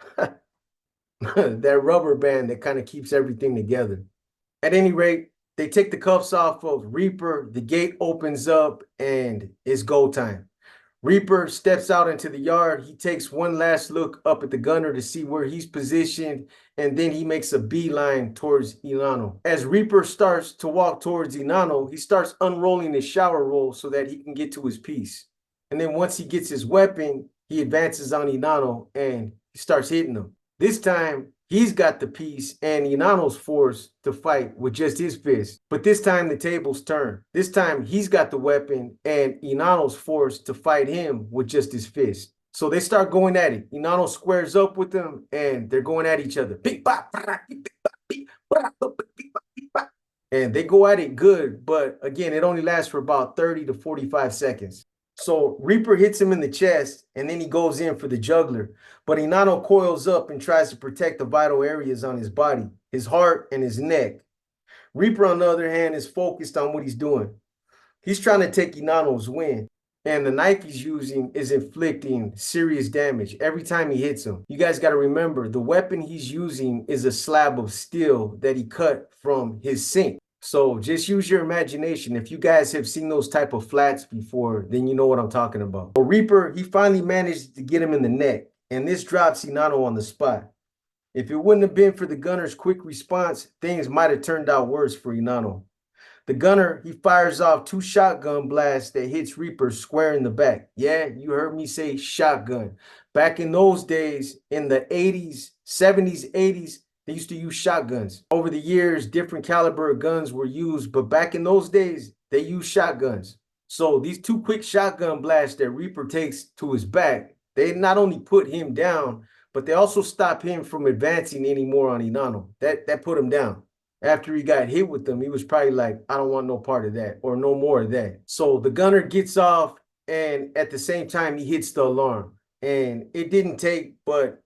[SPEAKER 1] That rubber band that kind of keeps everything together. At any rate, they take the cuffs off of Reaper, the gate opens up, and it's go time. Reaper steps out into the yard. He takes one last look up at the gunner to see where he's positioned, and then he makes a beeline towards Inano. As Reaper starts to walk towards Inano, he starts unrolling his shower roll so that he can get to his piece. And then once he gets his weapon, he advances on Inano and he starts hitting him. This time, he's got the piece and Inano's forced to fight with just his fist. But this time, the tables turn. This time, he's got the weapon and Inano's forced to fight him with just his fist. So they start going at it. Inano squares up with them and they're going at each other. And they go at it good, but again, it only lasts for about 30 to 45 seconds. So Reaper hits him in the chest, and then he goes in for the jugular. But Inano coils up and tries to protect the vital areas on his body, his heart and his neck. Reaper, on the other hand, is focused on what he's doing. He's trying to take Inano's win, and the knife he's using is inflicting serious damage every time he hits him. You guys got to remember, the weapon he's using is a slab of steel that he cut from his sink. So just use your imagination. If you guys have seen those type of flats before, then you know what I'm talking about. But Reaper, he finally managed to get him in the neck, and this drops Inano on the spot. If it wouldn't have been for the gunner's quick response, things might have turned out worse for Inano. The gunner, he fires off 2 shotgun blasts that hits Reaper square in the back. Yeah, you heard me say shotgun. Back in those days, in the 80s, 70s, 80s, they used to use shotguns. Over the years, different caliber of guns were used, but back in those days, they used shotguns. So these 2 quick shotgun blasts that Reaper takes to his back, they not only put him down, but they also stop him from advancing anymore on Inano. That put him down. After he got hit with them, he was probably like, I don't want no part of that or no more of that. So the gunner gets off, and at the same time, he hits the alarm. And it didn't take but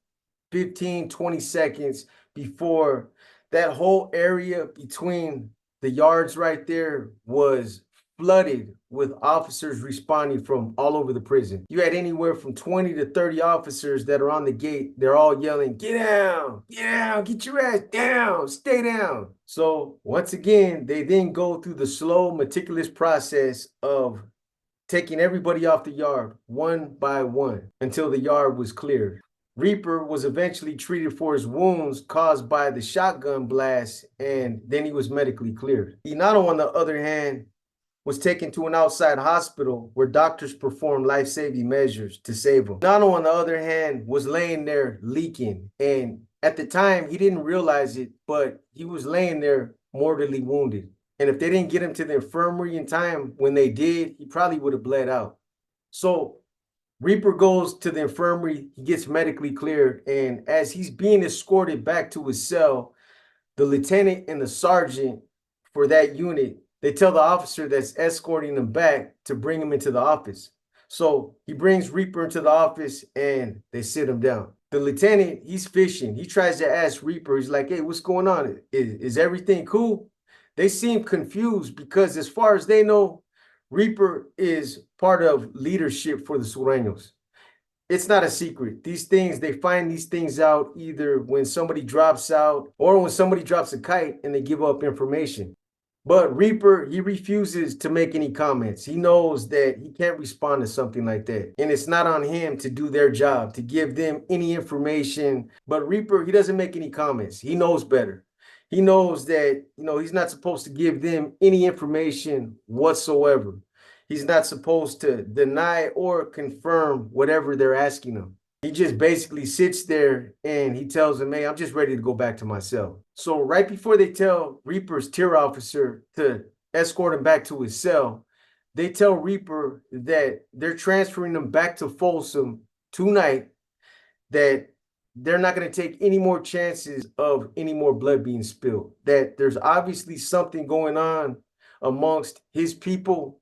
[SPEAKER 1] 15, 20 seconds before that whole area between the yards right there was flooded with officers responding from all over the prison. You had anywhere from 20 to 30 officers that are on the gate. They're all yelling, get down, get your ass down, stay down. So once again, they then go through the slow, meticulous process of taking everybody off the yard one by one until the yard was cleared. Reaper was eventually treated for his wounds caused by the shotgun blast, and then he was medically cleared. Inano, on the other hand, was taken to an outside hospital where doctors performed life-saving measures to save him. Inano, on the other hand, was laying there leaking, and at the time, he didn't realize it, but he was laying there mortally wounded. And if they didn't get him to the infirmary in time, when they did, he probably would have bled out. So Reaper goes to the infirmary, he gets medically cleared, and as he's being escorted back to his cell, the lieutenant and the sergeant for that unit, they tell the officer that's escorting him back to bring him into the office. So he brings Reaper into the office and they sit him down. The lieutenant, he's fishing. He tries to ask Reaper, he's like, hey, what's going on? Is everything cool? They seem confused because as far as they know, Reaper is part of leadership for the Sureños. It's not a secret. These things, they find these things out either when somebody drops out or when somebody drops a kite and they give up information. But Reaper, he refuses to make any comments. He knows that he can't respond to something like that. And it's not on him to do their job, to give them any information. But Reaper, he doesn't make any comments. He knows better. He knows that, he's not supposed to give them any information whatsoever. He's not supposed to deny or confirm whatever they're asking him. He just basically sits there and he tells them, hey, I'm just ready to go back to my cell. So right before they tell Reaper's tier officer to escort him back to his cell, they tell Reaper that they're transferring him back to Folsom tonight, that they're not going to take any more chances of any more blood being spilled, that there's obviously something going on amongst his people.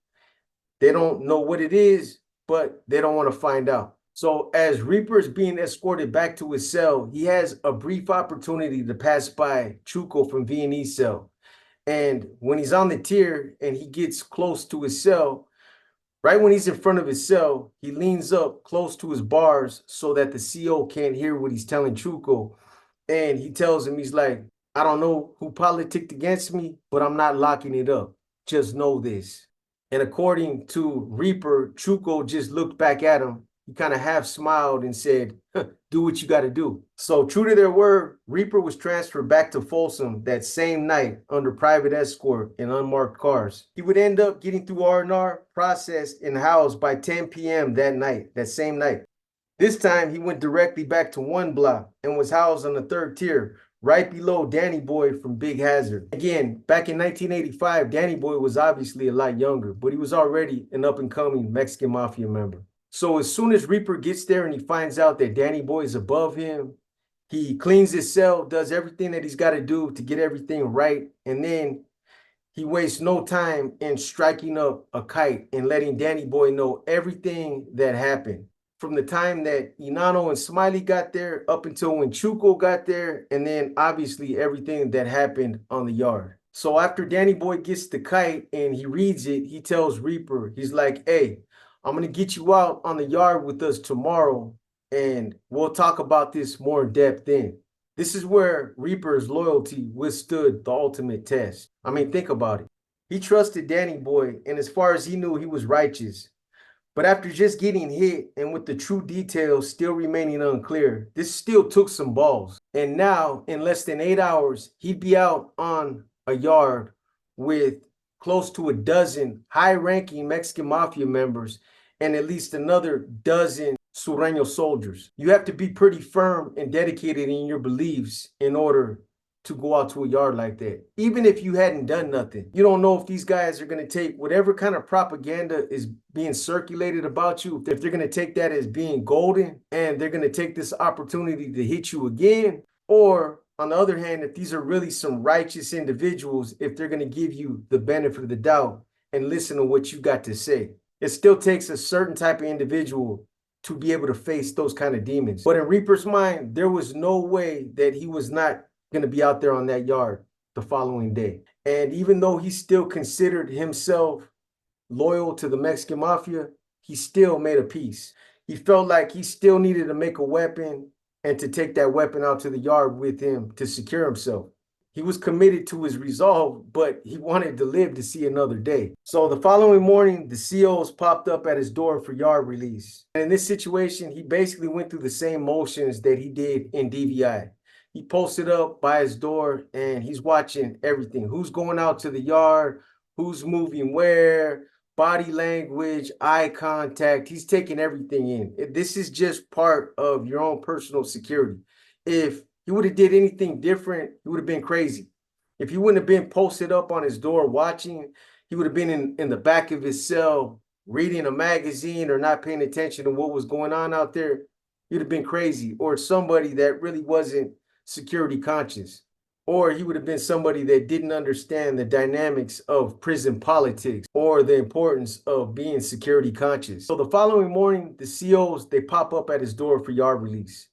[SPEAKER 1] They don't know what it is, but they don't want to find out. So as Reaper is being escorted back to his cell, he has a brief opportunity to pass by Chuco from V&E's cell. And when he's on the tier and he gets close to his cell, right when he's in front of his cell, he leans up close to his bars so that the CO can't hear what he's telling Chuco. And he tells him, he's like, I don't know who politicked against me, but I'm not locking it up. Just know this. And according to Reaper, Chuco just looked back at him. He kind of half smiled and said, do what you got to do. So true to their word, Reaper was transferred back to Folsom that same night under private escort in unmarked cars. He would end up getting through R&R, processed, and housed by 10 p.m. that same night. This time, he went directly back to 1 block and was housed on the 3rd tier, right below Danny Boy from Big Hazard. Again, back in 1985, Danny Boy was obviously a lot younger, but he was already an up-and-coming Mexican Mafia member. So as soon as Reaper gets there and he finds out that Danny Boy is above him, he cleans his cell, does everything that he's got to do to get everything right, and then he wastes no time in striking up a kite and letting Danny Boy know everything that happened. From the time that Inano and Smiley got there up until when Chuco got there, and then obviously everything that happened on the yard. So after Danny Boy gets the kite and he reads it, he tells Reaper, he's like, hey, I'm going to get you out on the yard with us tomorrow, and we'll talk about this more in depth then. This is where Reaper's loyalty withstood the ultimate test. I mean, think about it. He trusted Danny Boy, and as far as he knew, he was righteous. But after just getting hit and with the true details still remaining unclear, this still took some balls. And now, in less than 8 hours, he'd be out on a yard with close to a dozen high-ranking Mexican Mafia members and at least another dozen Sureño soldiers. You have to be pretty firm and dedicated in your beliefs in order to go out to a yard like that. Even if you hadn't done nothing, you don't know if these guys are going to take whatever kind of propaganda is being circulated about you, if they're going to take that as being golden and they're going to take this opportunity to hit you again, or on the other hand, if these are really some righteous individuals, if they're going to give you the benefit of the doubt and listen to what you got to say. It still takes a certain type of individual to be able to face those kind of demons. But in Reaper's mind, there was no way that he was not going to be out there on that yard the following day. And even though he still considered himself loyal to the Mexican Mafia, he still made a peace. He felt like he still needed to make a weapon and to take that weapon out to the yard with him to secure himself. He was committed to his resolve, but he wanted to live to see another day. So the following morning, the COs popped up at his door for yard release. And in this situation, he basically went through the same motions that he did in DVI. He posted up by his door and he's watching everything. Who's going out to the yard, who's moving where, body language, eye contact. He's taking everything in. This is just part of your own personal security. If he would have did anything different, he would have been crazy. If he wouldn't have been posted up on his door watching, he would have been in the back of his cell reading a magazine or not paying attention to what was going on out there. He would have been crazy, or somebody that really wasn't security conscious. Or he would have been somebody that didn't understand the dynamics of prison politics or the importance of being security conscious. So the following morning, the COs, they pop up at his door for yard release.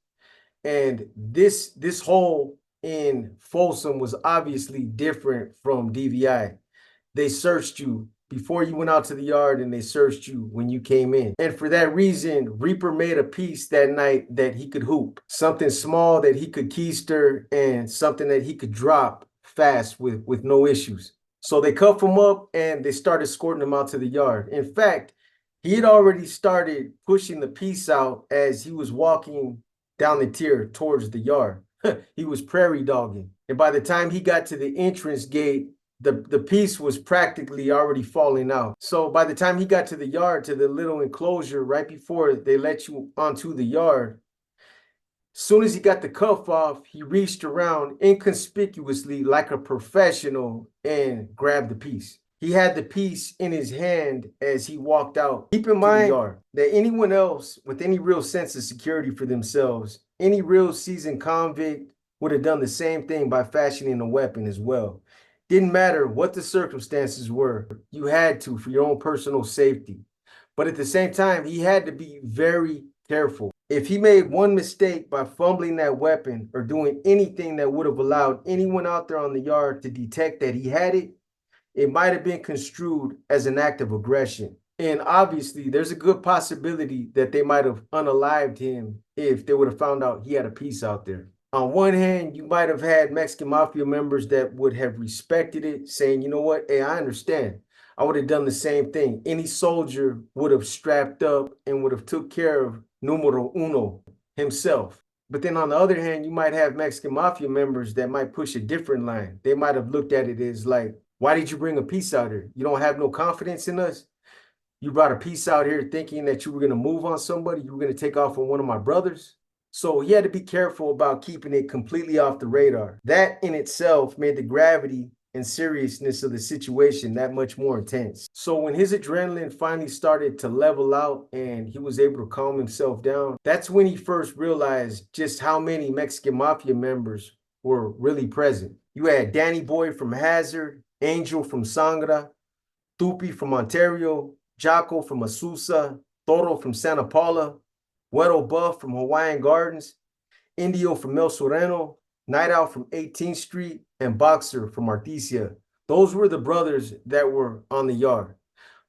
[SPEAKER 1] And this hole in Folsom was obviously different from DVI. They searched you before you went out to the yard and they searched you when you came in. And for that reason, Reaper made a piece that night that he could hoop. Something small that he could keister and something that he could drop fast with no issues. So they cuffed him up and they started escorting him out to the yard. In fact, he had already started pushing the piece out as he was walking down the tier towards the yard. He was prairie dogging. And by the time he got to the entrance gate, the piece was practically already falling out. So by the time he got to the yard, to the little enclosure right before they let you onto the yard, soon as he got the cuff off, he reached around inconspicuously like a professional and grabbed the piece. He had the piece in his hand as he walked out. Keep in mind that anyone else with any real sense of security for themselves, any real seasoned convict would have done the same thing by fashioning a weapon as well. Didn't matter what the circumstances were, you had to for your own personal safety. But at the same time, he had to be very careful. If he made one mistake by fumbling that weapon or doing anything that would have allowed anyone out there on the yard to detect that he had it, it might have been construed as an act of aggression. And obviously, there's a good possibility that they might have unalived him if they would have found out he had a piece out there. On one hand, you might have had Mexican Mafia members that would have respected it, saying, you know what, hey, I understand. I would have done the same thing. Any soldier would have strapped up and would have took care of numero uno himself. But then on the other hand, you might have Mexican Mafia members that might push a different line. They might have looked at it as like, why did you bring a piece out here? You don't have no confidence in us? You brought a piece out here thinking that you were going to move on somebody? You were going to take off on one of my brothers? So he had to be careful about keeping it completely off the radar. That in itself made the gravity and seriousness of the situation that much more intense. So when his adrenaline finally started to level out and he was able to calm himself down, that's when he first realized just how many Mexican Mafia members were really present. You had Danny Boy from Hazard, Angel from Sangra, Tupi from Ontario, Jaco from Azusa, Toro from Santa Paula, Güero Buff from Hawaiian Gardens, Indio from El Sereno, Night Out from 18th Street, and Boxer from Artesia. Those were the brothers that were on the yard.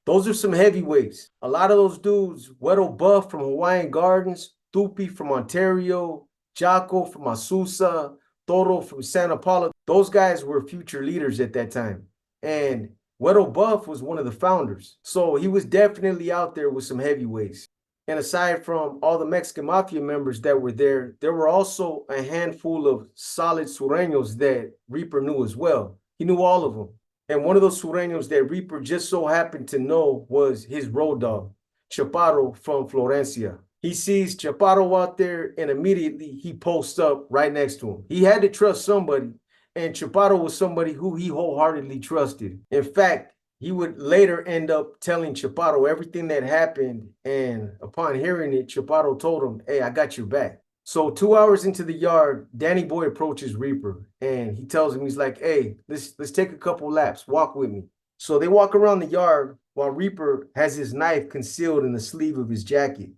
[SPEAKER 1] Those are some heavyweights. A lot of those dudes, Güero Buff from Hawaiian Gardens, Tupi from Ontario, Jaco from Azusa, Toro from Santa Paula, those guys were future leaders at that time. And Güero Buff was one of the founders. So he was definitely out there with some heavyweights. And aside from all the Mexican Mafia members that were there were also a handful of solid Sureños that Reaper knew as well. He knew all of them. And one of those Sureños that Reaper just so happened to know was his road dog, Chaparro from Florencia. He sees Chaparro out there and immediately he posts up right next to him. He had to trust somebody, and Chaparro was somebody who he wholeheartedly trusted. In fact, he would later end up telling Chaparro everything that happened, and upon hearing it, Chaparro told him, hey, I got your back. So 2 hours into the yard, Danny Boy approaches Reaper, and he tells him, he's like, hey, let's take a couple laps, walk with me. So they walk around the yard while Reaper has his knife concealed in the sleeve of his jacket.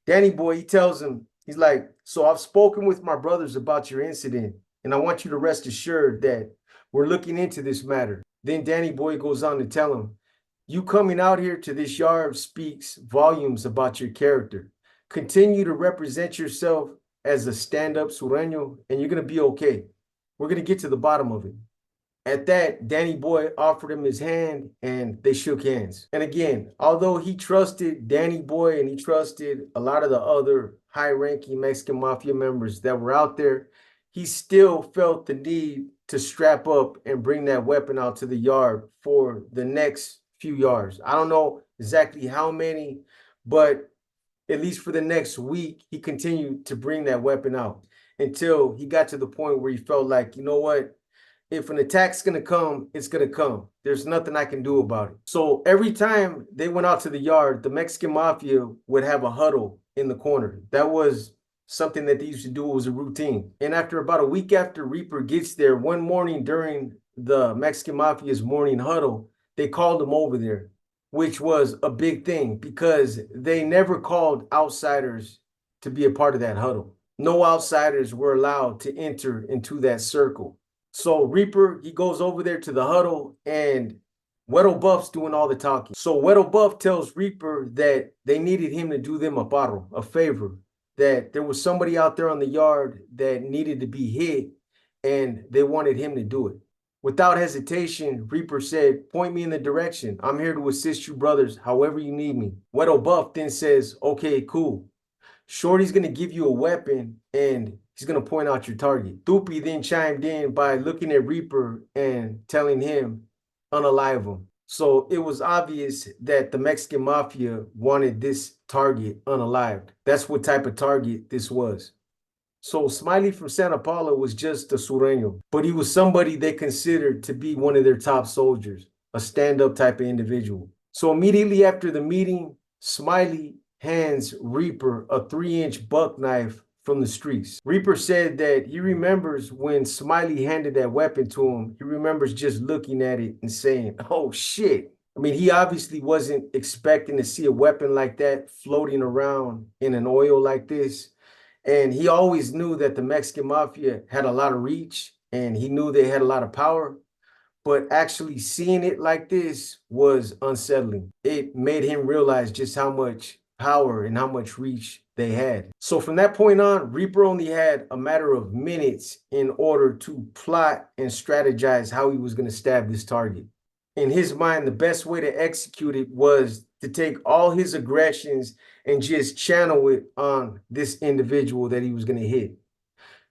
[SPEAKER 1] Danny Boy, he tells him, he's like, so I've spoken with my brothers about your incident, and I want you to rest assured that we're looking into this matter. Then Danny Boy goes on to tell him, you coming out here to this yard speaks volumes about your character. Continue to represent yourself as a stand-up Sureño, and you're going to be okay. We're going to get to the bottom of it. At that, Danny Boy offered him his hand, and they shook hands. And again, although he trusted Danny Boy and he trusted a lot of the other high-ranking Mexican Mafia members that were out there, he still felt the need to strap up and bring that weapon out to the yard for the next few yards. I don't know exactly how many, but at least for the next week, he continued to bring that weapon out until he got to the point where he felt like, you know what? If an attack's going to come, it's going to come. There's nothing I can do about it. So every time they went out to the yard, the Mexican Mafia would have a huddle in the corner. That was something that they used to do. It was a routine. And after about a week after Reaper gets there, one morning during the Mexican Mafia's morning huddle, they called him over there, which was a big thing because they never called outsiders to be a part of that huddle. No outsiders were allowed to enter into that circle. So Reaper, he goes over there to the huddle, and Güero Buff's doing all the talking. So Güero Buff tells Reaper that they needed him to do them a paro, a favor, that there was somebody out there on the yard that needed to be hit, and they wanted him to do it. Without hesitation, Reaper said, point me in the direction. I'm here to assist you brothers however you need me. Güero Buff then says, okay, cool. Shorty's going to give you a weapon, and he's going to point out your target. Thupi then chimed in by looking at Reaper and telling him, unalive him. So it was obvious that the Mexican mafia wanted this target unalived. That's what type of target this was. So Smiley from Santa Paula was just a sureño, but he was somebody they considered to be one of their top soldiers, a stand-up type of individual. So immediately after the meeting, Smiley hands Reaper a 3-inch buck knife from the streets. Reaper said that he remembers when Smiley handed that weapon to him, he remembers just looking at it and saying, oh shit. I mean, he obviously wasn't expecting to see a weapon like that floating around in an oil like this. And he always knew that the Mexican mafia had a lot of reach and he knew they had a lot of power. But actually seeing it like this was unsettling. It made him realize just how much power and how much reach they had. So from that point on, Reaper only had a matter of minutes in order to plot and strategize how he was going to stab this target. In his mind, the best way to execute it was to take all his aggressions and just channel it on this individual that he was going to hit.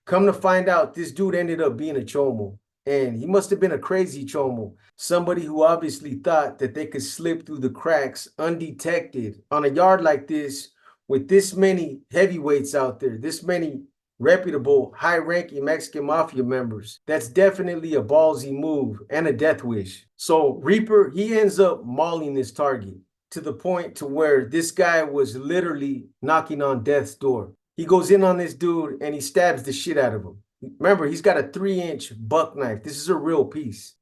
[SPEAKER 1] Come to find out, this dude ended up being a chomo. And he must have been a crazy chomo. Somebody who obviously thought that they could slip through the cracks undetected on a yard like this with this many heavyweights out there, this many reputable, high-ranking Mexican mafia members. That's definitely a ballsy move and a death wish. So Reaper, he ends up mauling this target to the point to where this guy was literally knocking on death's door. He goes in on this dude and he stabs the shit out of him. Remember, he's got a 3-inch buck knife. This is a real piece.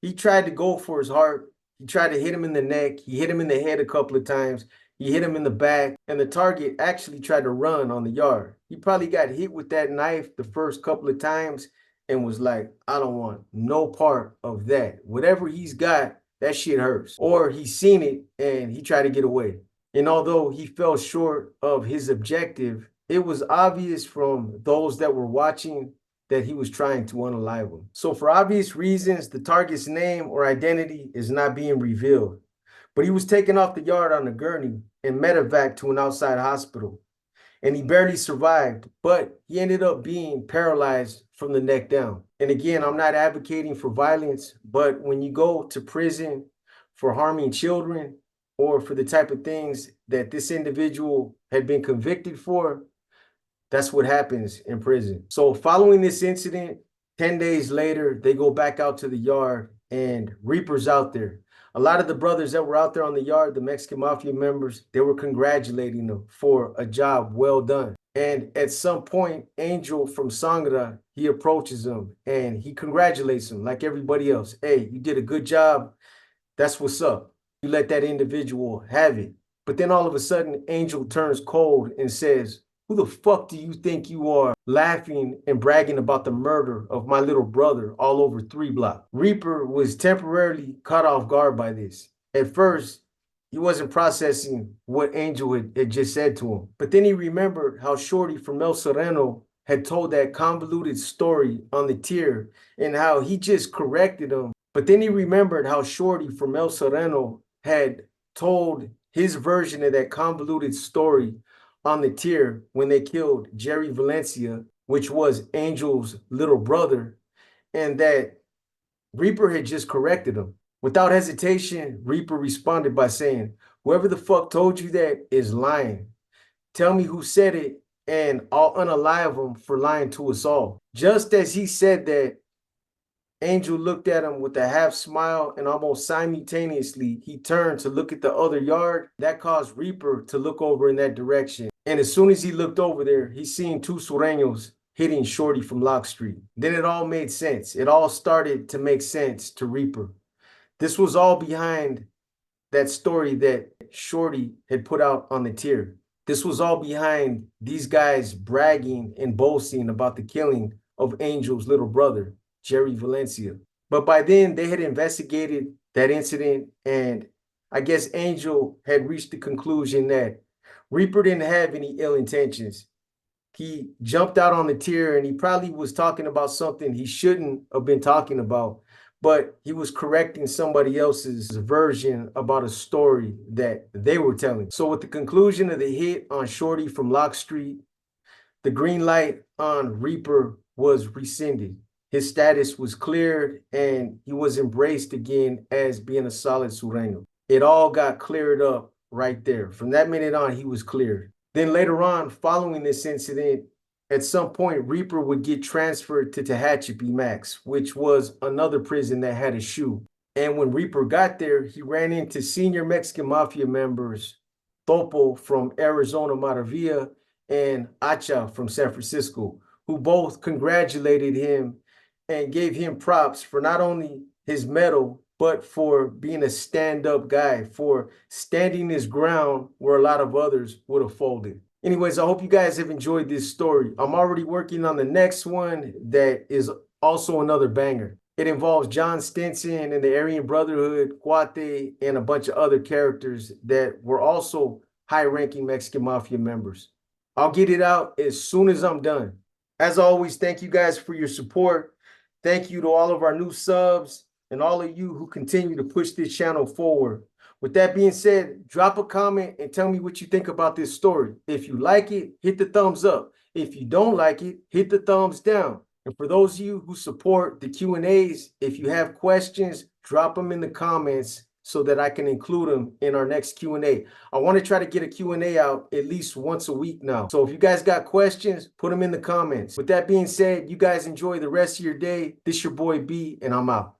[SPEAKER 1] He tried to go for his heart. He tried to hit him in the neck. He hit him in the head a couple of times. He hit him in the back, and the target actually tried to run on the yard. He probably got hit with that knife the first couple of times and was like, I don't want no part of that. Whatever he's got, that shit hurts. Or he's seen it and he tried to get away. And although he fell short of his objective, it was obvious from those that were watching that he was trying to unalive him. So for obvious reasons, the target's name or identity is not being revealed. But he was taken off the yard on a gurney and medevac to an outside hospital. And he barely survived, but he ended up being paralyzed from the neck down. And again, I'm not advocating for violence, but when you go to prison for harming children or for the type of things that this individual had been convicted for, that's what happens in prison. So following this incident, 10 days later, they go back out to the yard and Reaper's out there. A lot of the brothers that were out there on the yard, the Mexican mafia members, they were congratulating them for a job well done. And at some point, Angel from Sangra, he approaches him and he congratulates him like everybody else. Hey, you did a good job. That's what's up. You let that individual have it. But then all of a sudden, Angel turns cold and says, who the fuck do you think you are, laughing and bragging about the murder of my little brother all over 3 Block? Reaper was temporarily caught off guard by this. At first, he wasn't processing what Angel had just said to him. But then he remembered how Shorty from El Sereno had told that convoluted story on the tier and how he just corrected him. But then he remembered how Shorty from El Sereno had told his version of that convoluted story on the tier when they killed Jerry Valencia, which was Angel's little brother, and that Reaper had just corrected him. Without hesitation, Reaper responded by saying, whoever the fuck told you that is lying. Tell me who said it, and I'll unalive him for lying to us all. Just as he said that, Angel looked at him with a half smile, and almost simultaneously, he turned to look at the other yard. That caused Reaper to look over in that direction. And as soon as he looked over there, he seen 2 sureños hitting Shorty from Lock Street. Then it all made sense. It all started to make sense to Reaper. This was all behind that story that Shorty had put out on the tier. This was all behind these guys bragging and boasting about the killing of Angel's little brother, Jerry Valencia. But by then, they had investigated that incident, and I guess Angel had reached the conclusion that Reaper didn't have any ill intentions. He jumped out on the tier, and he probably was talking about something he shouldn't have been talking about, but he was correcting somebody else's version about a story that they were telling. So with the conclusion of the hit on Shorty from Lock Street, the green light on Reaper was rescinded. His status was cleared and he was embraced again as being a solid Sureño. It all got cleared up right there. From that minute on, he was cleared. Then later on, following this incident, at some point, Reaper would get transferred to Tehachapi Max, which was another prison that had a SHU. And when Reaper got there, he ran into senior Mexican Mafia members, Topo from Arizona Maravilla and Acha from San Francisco, who both congratulated him and gave him props for not only his medal, but for being a stand-up guy, for standing his ground where a lot of others would have folded. Anyways, I hope you guys have enjoyed this story. I'm already working on the next one that is also another banger. It involves John Stinson and the Aryan Brotherhood, Cuate, and a bunch of other characters that were also high-ranking Mexican Mafia members. I'll get it out as soon as I'm done. As always, thank you guys for your support. Thank you to all of our new subs and all of you who continue to push this channel forward. With that being said, drop a comment and tell me what you think about this story. If you like it, hit the thumbs up. If you don't like it, hit the thumbs down. And for those of you who support the Q&As, if you have questions, drop them in the comments so that I can include them in our next Q&A. I want to try to get a Q&A out at least once a week now. So if you guys got questions, put them in the comments. With that being said, you guys enjoy the rest of your day. This your boy B, and I'm out.